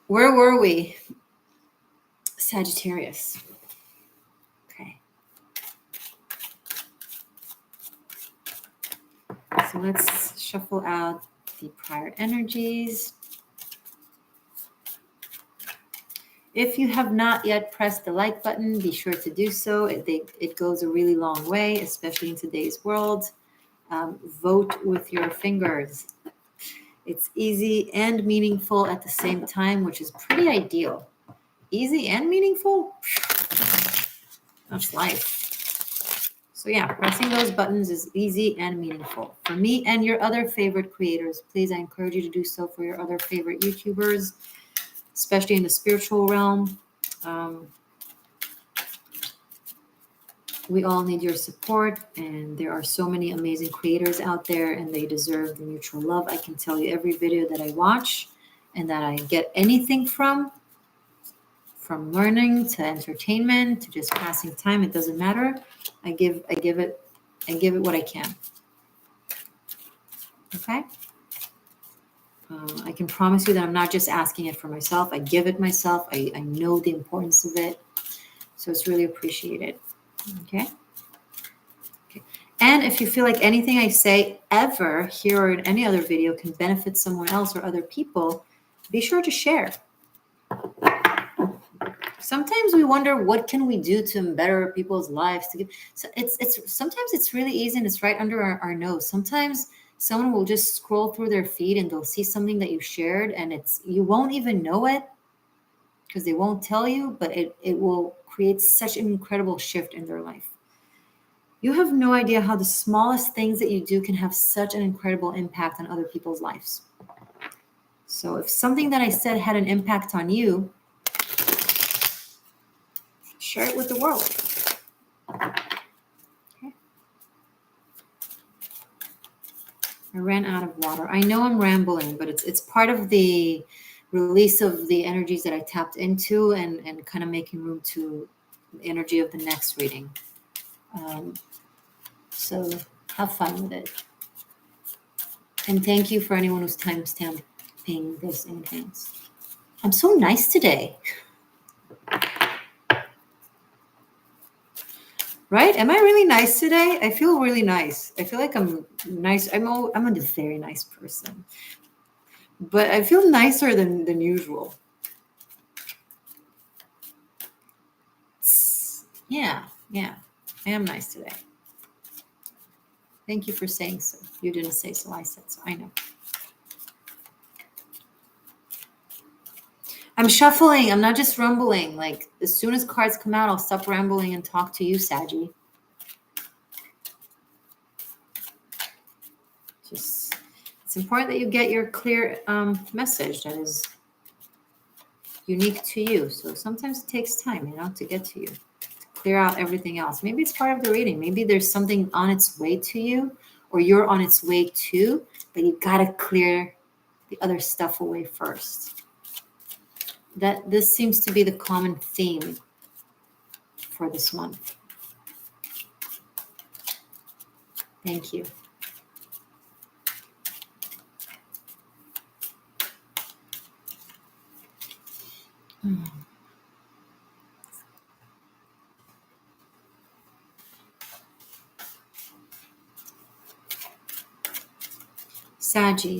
Where were we? Sagittarius. Okay. So let's shuffle out the prior energies. If you have not yet pressed the like button, be sure to do so. It goes a really long way, especially in today's world. Vote with your fingers. It's easy and meaningful at the same time, which is pretty ideal. Easy and meaningful? That's life. So yeah, pressing those buttons is easy and meaningful. For me and your other favorite creators, please, I encourage you to do so for your other favorite YouTubers, especially in the spiritual realm. We all need your support, and there are so many amazing creators out there, and they deserve the mutual love. I can tell you every video that I watch and that I get anything from learning to entertainment to just passing time, it doesn't matter. I give it what I can. Okay? I can promise you that I'm not just asking it for myself. I give it myself. I know the importance of it. So it's really appreciated. Okay? And if you feel like anything I say ever here or in any other video can benefit someone else or other people, be sure to share. Sometimes we wonder, what can we do to better people's lives? Sometimes it's really easy and it's right under our nose. Sometimes someone will just scroll through their feed and they'll see something that you shared and you won't even know it. because they won't tell you, but it will create such an incredible shift in their life. You have no idea how the smallest things that you do can have such an incredible impact on other people's lives. So if something that I said had an impact on you, share it with the world. Okay. I ran out of water. I know I'm rambling, but it's part of the release of the energies that I tapped into and kind of making room to the energy of the next reading. So have fun with it. And thank you for anyone who's timestamping this in advance. I'm so nice today. Right? Am I really nice today? I feel really nice. I feel like I'm nice. I'm a very nice person. But I feel nicer than usual. Yeah. I am nice today. Thank you for saying so. You didn't say so, I said so. I know. I'm shuffling. I'm not just rumbling. Like, as soon as cards come out, I'll stop rambling and talk to you, Saggy. It's important that you get your clear message that is unique to you. So sometimes it takes time, to get to you, to clear out everything else. Maybe it's part of the reading. Maybe there's something on its way to you, or you're on its way to, but you got to clear the other stuff away first. This seems to be the common theme for this month. Thank you.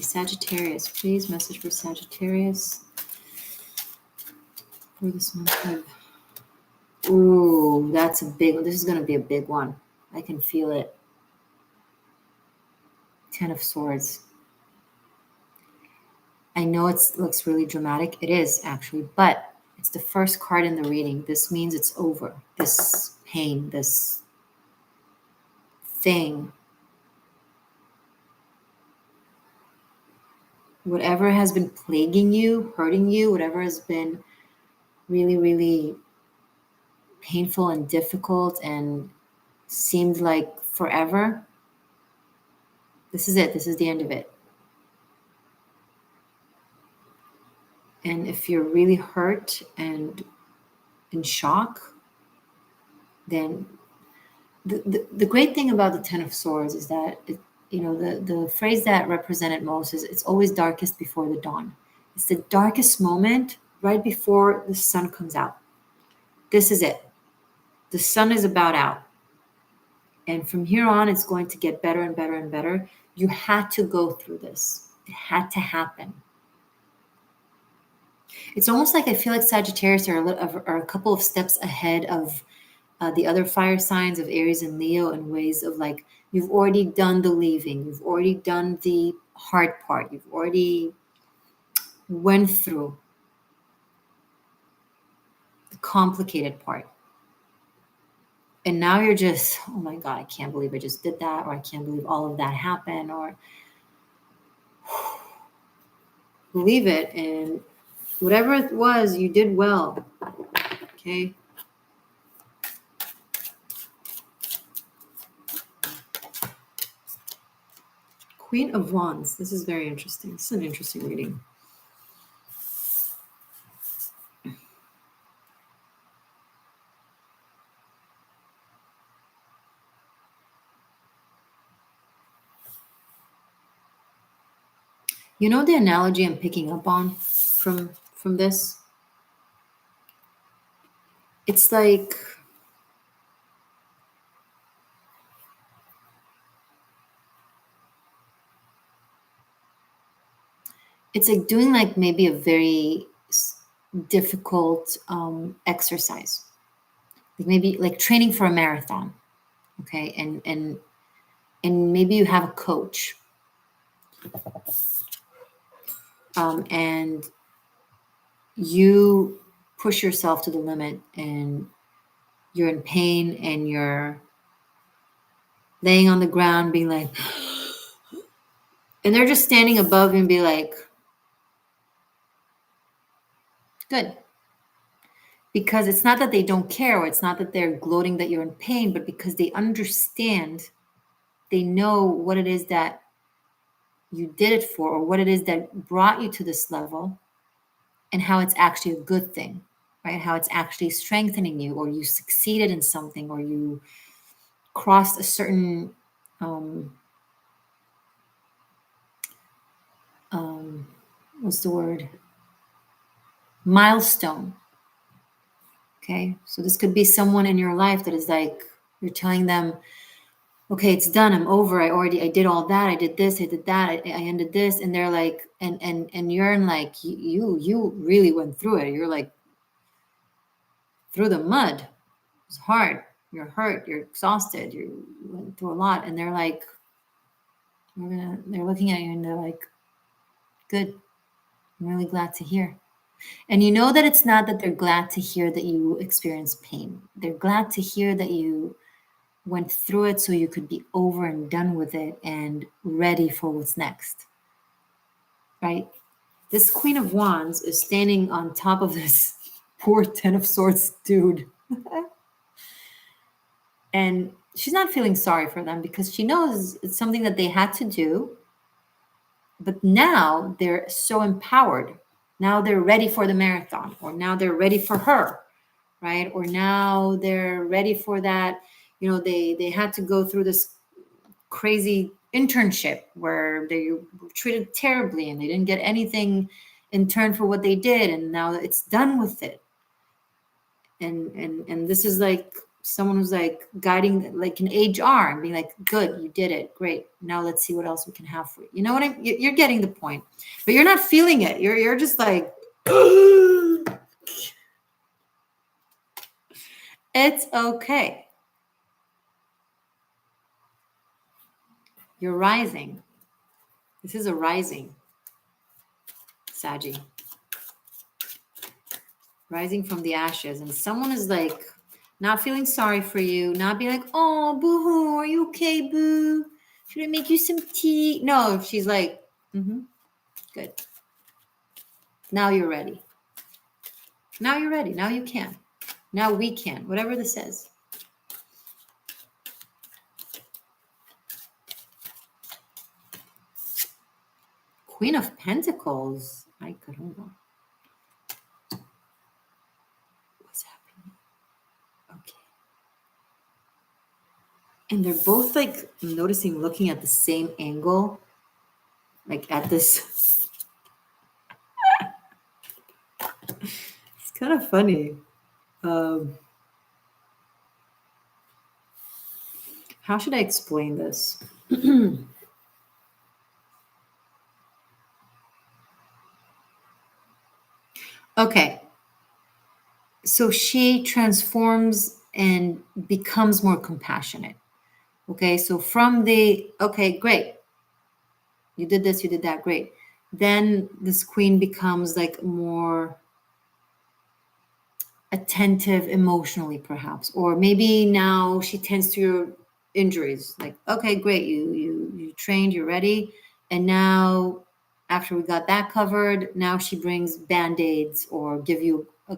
Sagittarius, please message for Sagittarius for this month. Ooh, that's a big one. This is going to be a big one. I can feel it. 10 of Swords. I know it looks really dramatic. It is actually, but it's the first card in the reading. This means it's over. This pain, this thing, whatever has been plaguing you, hurting you, whatever has been really, really painful and difficult and seemed like forever, this is it. This is the end of it. And if you're really hurt and in shock, then the great thing about the 10 of Swords is that, the phrase that represented most is it's always darkest before the dawn. It's the darkest moment right before the sun comes out. This is it. The sun is about out. And from here on, it's going to get better and better and better. You had to go through this. It had to happen. It's almost like I feel like Sagittarius are a couple of steps ahead of the other fire signs of Aries and Leo in ways of like, you've already done the leaving. You've already done the hard part. You've already went through the complicated part. And now you're just, oh my God, I can't believe I just did that, or I can't believe all of that happened, or believe it. And whatever it was, you did well. Okay. Queen of Wands. This is very interesting. This is an interesting reading. You know the analogy I'm picking up on from this? It's like doing like maybe a very difficult exercise, like maybe like training for a marathon. Okay. And maybe you have a coach. And you push yourself to the limit and you're in pain and you're laying on the ground being like, and they're just standing above you and be like, good. Because it's not that they don't care, or it's not that they're gloating that you're in pain, but because they understand, they know what it is that you did it for, or what it is that brought you to this level, and how it's actually a good thing, right? How it's actually strengthening you, or you succeeded in something, or you crossed a certain what's the word? Milestone. Okay. So this could be someone in your life that is like, you're telling them, okay, it's done. I'm over. I did all that. I did this. I did that. I ended this. And they're like, and you're in like, you really went through it. You're like through the mud. It's hard. You're hurt. You're exhausted. You went through a lot. And they're like, they're looking at you and they're like, good. I'm really glad to hear. And you know that it's not that they're glad to hear that you experience pain. They're glad to hear that you went through it so you could be over and done with it and ready for what's next. Right? This Queen of Wands is standing on top of this poor Ten of Swords dude. And she's not feeling sorry for them because she knows it's something that they had to do. But now they're so empowered. Now they're ready for the marathon, or now they're ready for her, right? Or now they're ready for that. You know, they had to go through this crazy internship where they were treated terribly and they didn't get anything in turn for what they did, and now it's done with it. And this is like someone who's like guiding like an HR and being like, good, you did it, great, now let's see what else we can have for you. You know what you're getting the point, but you're not feeling it. You're just like it's okay. You're rising. This is a rising, Saggy. Rising from the ashes. And someone is like not feeling sorry for you, not being like, oh, boo-hoo, are you okay, boo? Should I make you some tea? No, she's like, good. Now you're ready. Now you're ready. Now you can. Now we can. Whatever this says. Queen of Pentacles. Ay, caramba. What's happening? Okay. And they're both like, I'm noticing, looking at the same angle. Like at this. It's kind of funny. How should I explain this? Okay. So she transforms and becomes more compassionate. Okay. So from the, okay, great. You did this, you did that, great. Then this queen becomes like more attentive emotionally, perhaps. Or maybe now she tends to your injuries. Like, okay, great. You trained, you're ready. And now after we got that covered, now she brings band-aids or give you a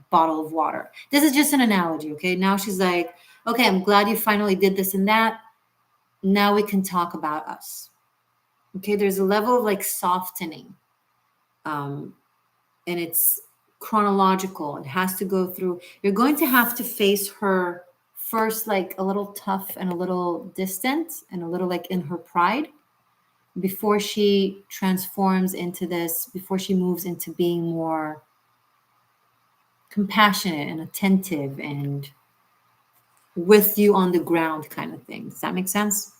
bottle of water. This is just an analogy, okay? Now she's like, okay, I'm glad you finally did this and that. Now we can talk about us. Okay, there's a level of like softening. And it's chronological. It has to go through. You're going to have to face her first, like a little tough and a little distant and a little like in her pride, before she transforms into this, before she moves into being more compassionate and attentive and with you on the ground kind of thing. Does that make sense?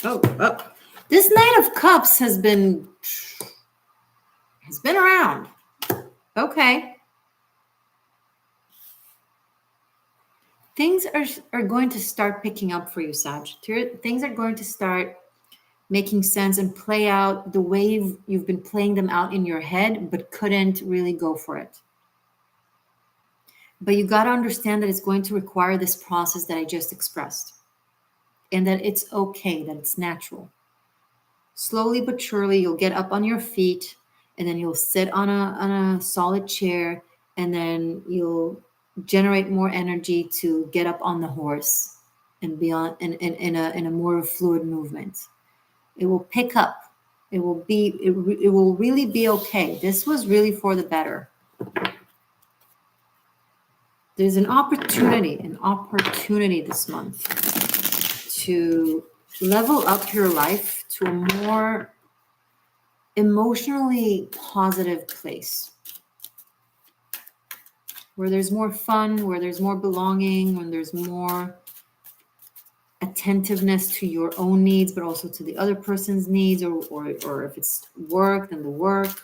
Oh. This Knight of Cups has been around. Okay. Things are going to start picking up for you, Sag. Things are going to start making sense and play out the way you've been playing them out in your head, but couldn't really go for it. But you got to understand that it's going to require this process that I just expressed, and that it's okay, that it's natural. Slowly but surely, you'll get up on your feet, and then you'll sit on a solid chair, and then you'll generate more energy to get up on the horse and be on in a more fluid movement. It will pick up. It will really be okay. This was really for the better. There's an opportunity this month to level up your life to a more emotionally positive place, where there's more fun, where there's more belonging, when there's more attentiveness to your own needs, but also to the other person's needs, or if it's work, then the work.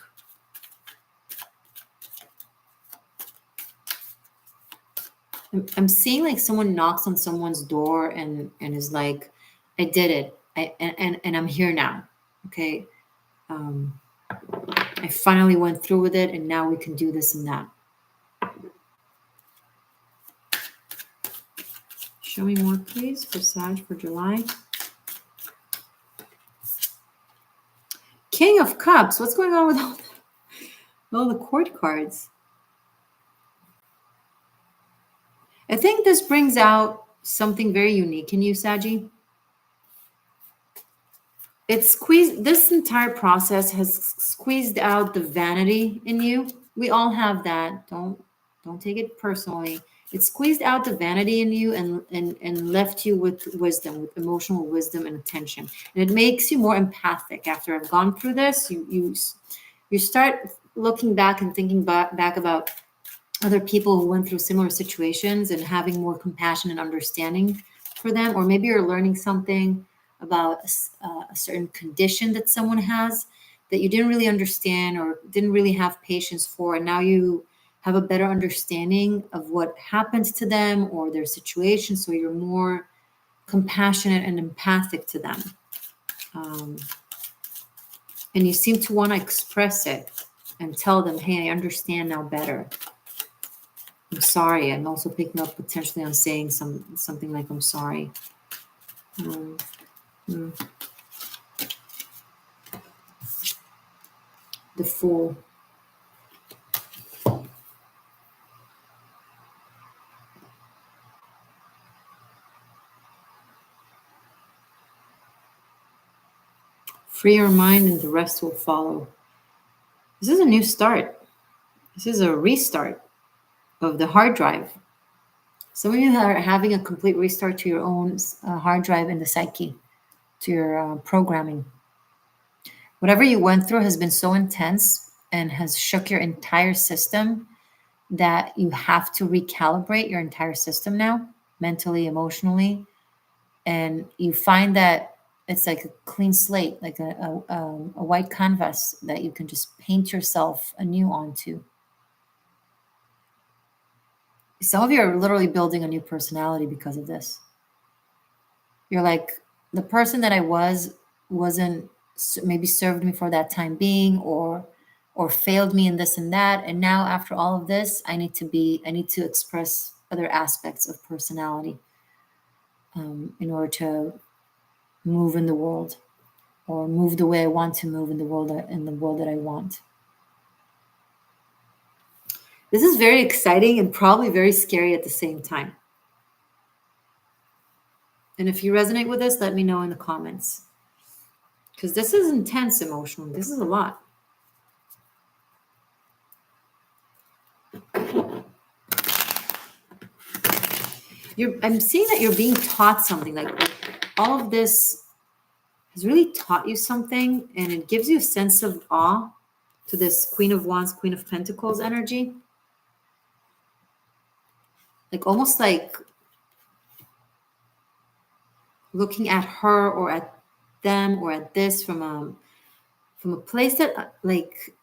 I'm seeing like someone knocks on someone's door and is like, I did it. And I'm here now. Okay. I finally went through with it, and now we can do this and that. Show me more, please, for Sag for July. King of Cups. What's going on with all the court cards? I think this brings out something very unique in you, Saggy. This entire process has squeezed out the vanity in you. We all have that. Don't take it personally. It squeezed out the vanity in you and left you with wisdom, with emotional wisdom and attention. And it makes you more empathic. After I've gone through this, you start looking back and thinking back about other people who went through similar situations and having more compassion and understanding for them. Or maybe you're learning something about a certain condition that someone has that you didn't really understand or didn't really have patience for, and now you have a better understanding of what happened to them or their situation, so you're more compassionate and empathic to them. And you seem to want to express it and tell them, hey, I understand now better. I'm sorry. I'm also picking up potentially on saying something like, I'm sorry. The Fool. Free your mind and the rest will follow. This is a new start. This is a restart of the hard drive. Some of you are having a complete restart to your own hard drive in the psyche, to your programming. Whatever you went through has been so intense and has shook your entire system that you have to recalibrate your entire system now, mentally, emotionally. And you find that it's like a clean slate, like a white canvas that you can just paint yourself anew onto. Some of you are literally building a new personality because of this. You're like, the person that I wasn't maybe served me for that time being, or failed me in this and that. And now after all of this, I need to express other aspects of personality in order to move in the world, or move the way I want to move in the world that I want. This is very exciting and probably very scary at the same time. And if you resonate with this, let me know in the comments. Because this is intense emotionally. This is a lot. I'm seeing that you're being taught something. Like all of this has really taught you something, and it gives you a sense of awe to this Queen of Wands, Queen of Pentacles energy. Like almost like looking at her or at them or at this from a place that like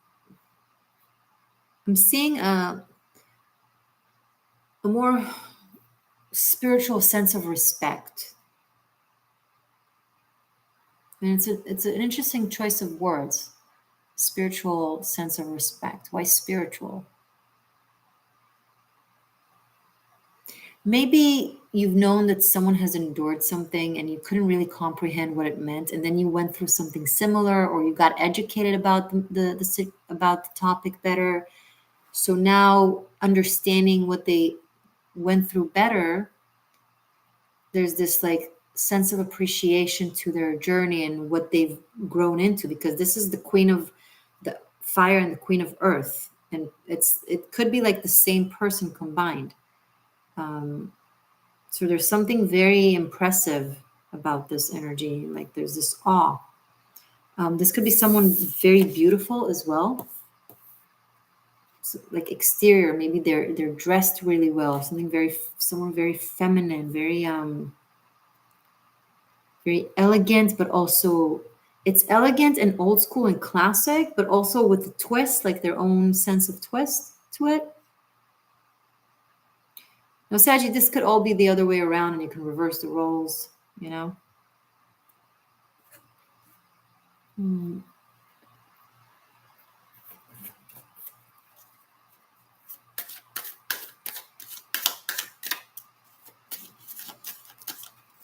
I'm seeing a more spiritual sense of respect. And it's an interesting choice of words. Spiritual sense of respect. Why spiritual? Maybe you've known that someone has endured something and you couldn't really comprehend what it meant, and then you went through something similar, or you got educated about about the topic better. So now, understanding what they went through better, there's this like sense of appreciation to their journey and what they've grown into, because this is the queen of the fire and the queen of earth, and it could be like the same person combined. So there's something very impressive about this energy. Like there's this awe. This could be someone very beautiful as well. So like exterior, maybe they're dressed really well. Someone very feminine, very elegant, but also it's elegant and old school and classic, but also with a twist, like their own sense of twist to it. Now, Saggy, this could all be the other way around, and you can reverse the roles, you know?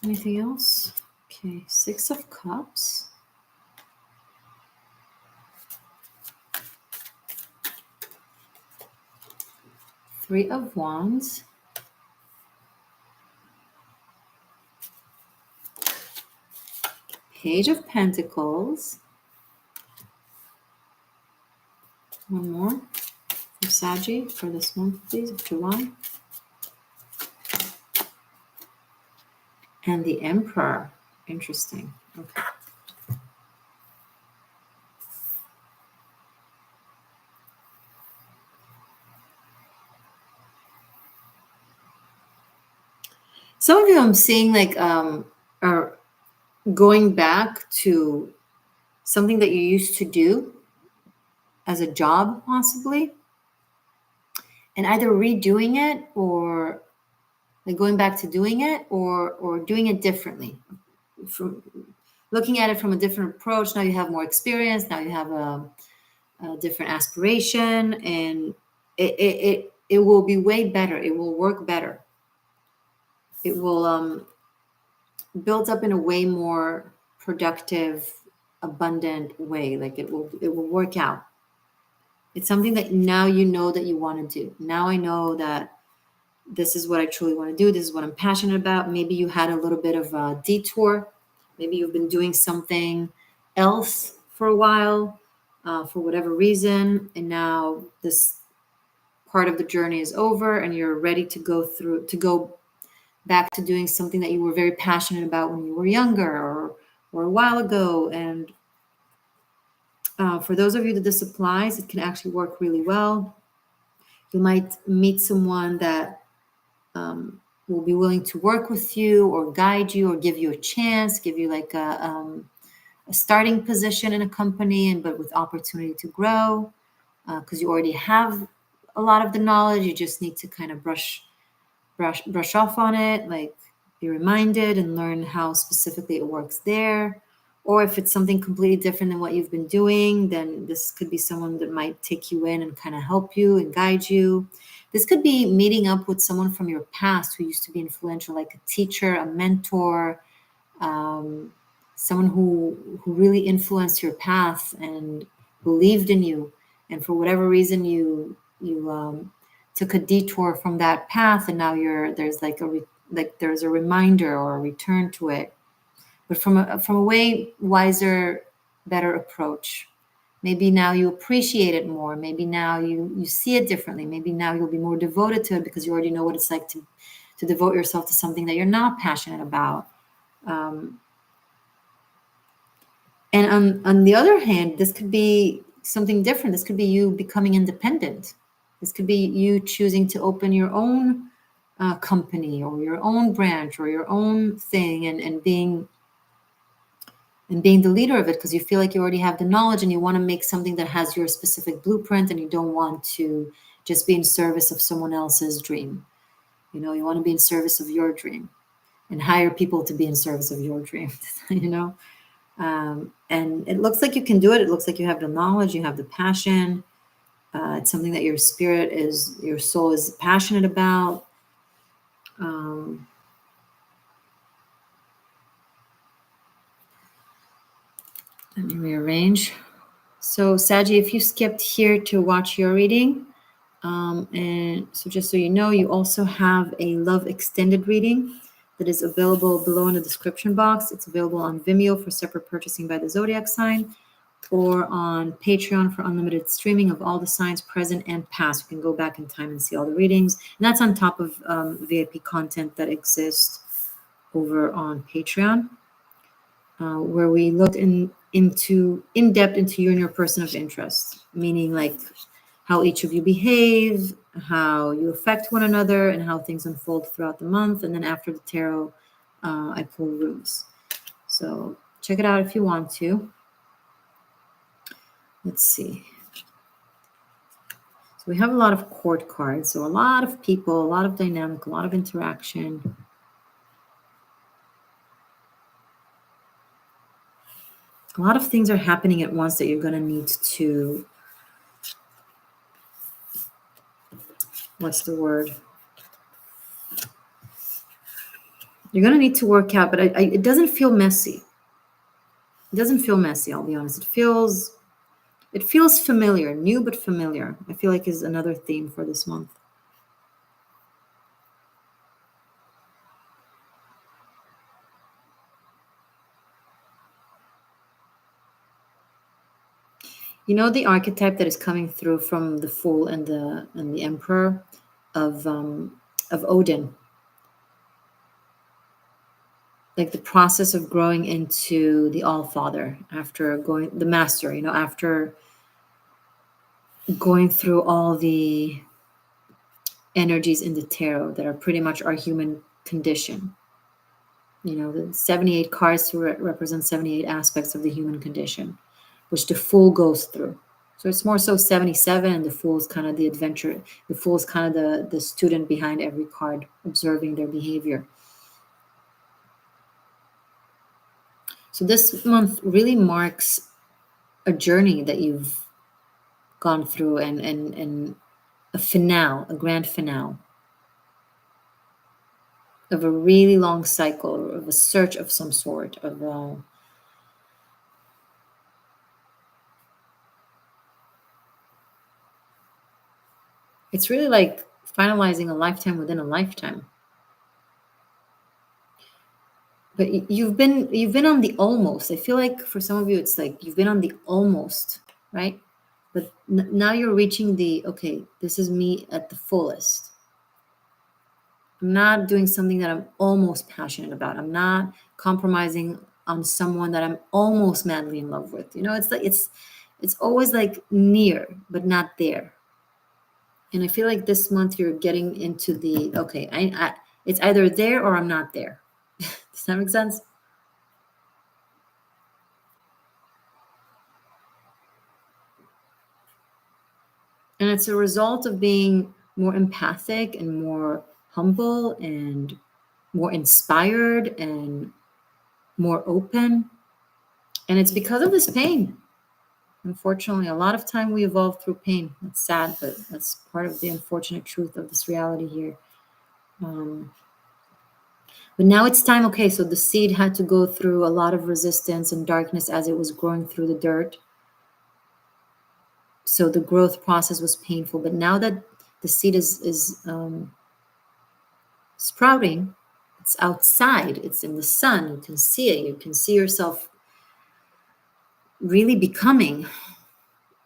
Anything else? Okay, 6 of Cups. Three of Wands. Page of Pentacles. One more for Saggy for this month, please, of July. And the Emperor. Interesting. Okay. Some of you I'm seeing like are going back to something that you used to do as a job, possibly, and either redoing it, or like going back to doing it, or doing it differently, from looking at it from a different approach. Now you have more experience. Now you have a different aspiration, and it will be way better. It will work better. It will build up in a way more productive, abundant way. Like it will work out. It's something that now you know that you want to do. Now I know that this is what I truly want to do. This is what I'm passionate about. Maybe you had a little bit of a detour. Maybe you've been doing something else for a while, for whatever reason, and now this part of the journey is over, and you're ready to go back to doing something that you were very passionate about when you were younger, or a while ago. And for those of you that this applies, it can actually work really well. You might meet someone that will be willing to work with you, or guide you, or give you a chance, give you like a starting position in a company, but with opportunity to grow, because you already have a lot of the knowledge. You just need to kind of brush off on it, like be reminded and learn how specifically it works there. Or if it's something completely different than what you've been doing, then this could be someone that might take you in and kind of help you and guide you. This could be meeting up with someone from your past who used to be influential, like a teacher, a mentor, someone who really influenced your path and believed in you. And for whatever reason, you took a detour from that path, and now there's there's a reminder or a return to it, but from a way wiser, better approach. Maybe now you appreciate it more. Maybe now you see it differently. Maybe now you'll be more devoted to it because you already know what it's like to devote yourself to something that you're not passionate about. And on the other hand, this could be something different. This could be you becoming independent. This could be you choosing to open your own company, or your own branch, or your own thing, and being the leader of it, because you feel like you already have the knowledge and you want to make something that has your specific blueprint, and you don't want to just be in service of someone else's dream. You want to be in service of your dream and hire people to be in service of your dream, And it looks like you can do it. It looks like you have the knowledge, you have the passion. It's something that your soul is passionate about. Let me rearrange. So, Saggy, if you skipped here to watch your reading, and so just so you know, you also have a love extended reading that is available below in the description box. It's available on Vimeo for separate purchasing by the zodiac sign, or on Patreon for unlimited streaming of all the signs present and past. You can go back in time and see all the readings. And that's on top of VIP content that exists over on Patreon, where we look in depth into you and your person of interest, meaning like how each of you behave, how you affect one another, and how things unfold throughout the month. And then after the tarot, I pull runes. So check it out if you want to. Let's see. So we have a lot of court cards. So a lot of people, a lot of dynamic, a lot of interaction. A lot of things are happening at once that you're going to need to, what's the word? You're going to need to work out, but it doesn't feel messy. It doesn't feel messy, I'll be honest. It feels familiar, new but familiar. I feel like is another theme for this month. You know the archetype that is coming through from the Fool and the Emperor of Odin, like the process of growing into the All-Father after the Master. You know, after going through all the energies in the tarot that are pretty much our human condition. You know, the 78 cards to represent 78 aspects of the human condition, which the Fool goes through. So it's more so 77, and the Fool is kind of the adventure. The Fool is kind of the student behind every card, observing their behavior. So this month really marks a journey that you've gone through, and a finale, a grand finale of a really long cycle, of a search of some sort, of it's really like finalizing a lifetime within a lifetime. But you've been on the almost. I feel like for some of you, it's like you've been on the almost, right? But now you're reaching the, okay, this is me at the fullest. I'm not doing something that I'm almost passionate about. I'm not compromising on someone that I'm almost madly in love with. You know, it's like it's always like near, but not there. And I feel like this month you're getting into the, okay, it's either there or I'm not there. Does that make sense? And it's a result of being more empathic and more humble and more inspired and more open. And it's because of this pain. Unfortunately, a lot of time we evolve through pain. It's sad, but that's part of the unfortunate truth of this reality here. But now it's time, okay, so the seed had to go through a lot of resistance and darkness as it was growing through the dirt. So the growth process was painful. But now that the seed is sprouting, it's outside, it's in the sun, you can see it, you can see yourself really becoming.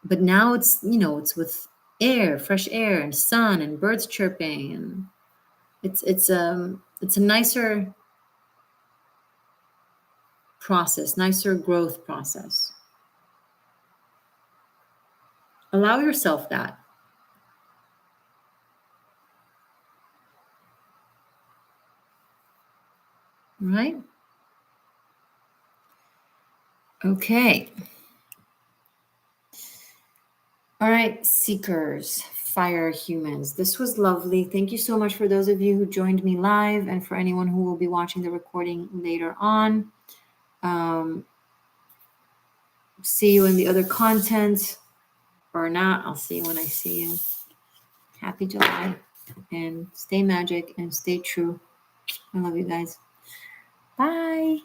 But now it's, you know, it's with air, fresh air and sun and birds chirping, and it's a nicer process, nicer growth process. Allow yourself that. Right? Okay. All right, seekers, fire humans. This was lovely. Thank you so much for those of you who joined me live, and for anyone who will be watching the recording later on. see you in the other content or not. I'll see you when I see you. Happy July. And stay magic and stay true. I love you guys. Bye.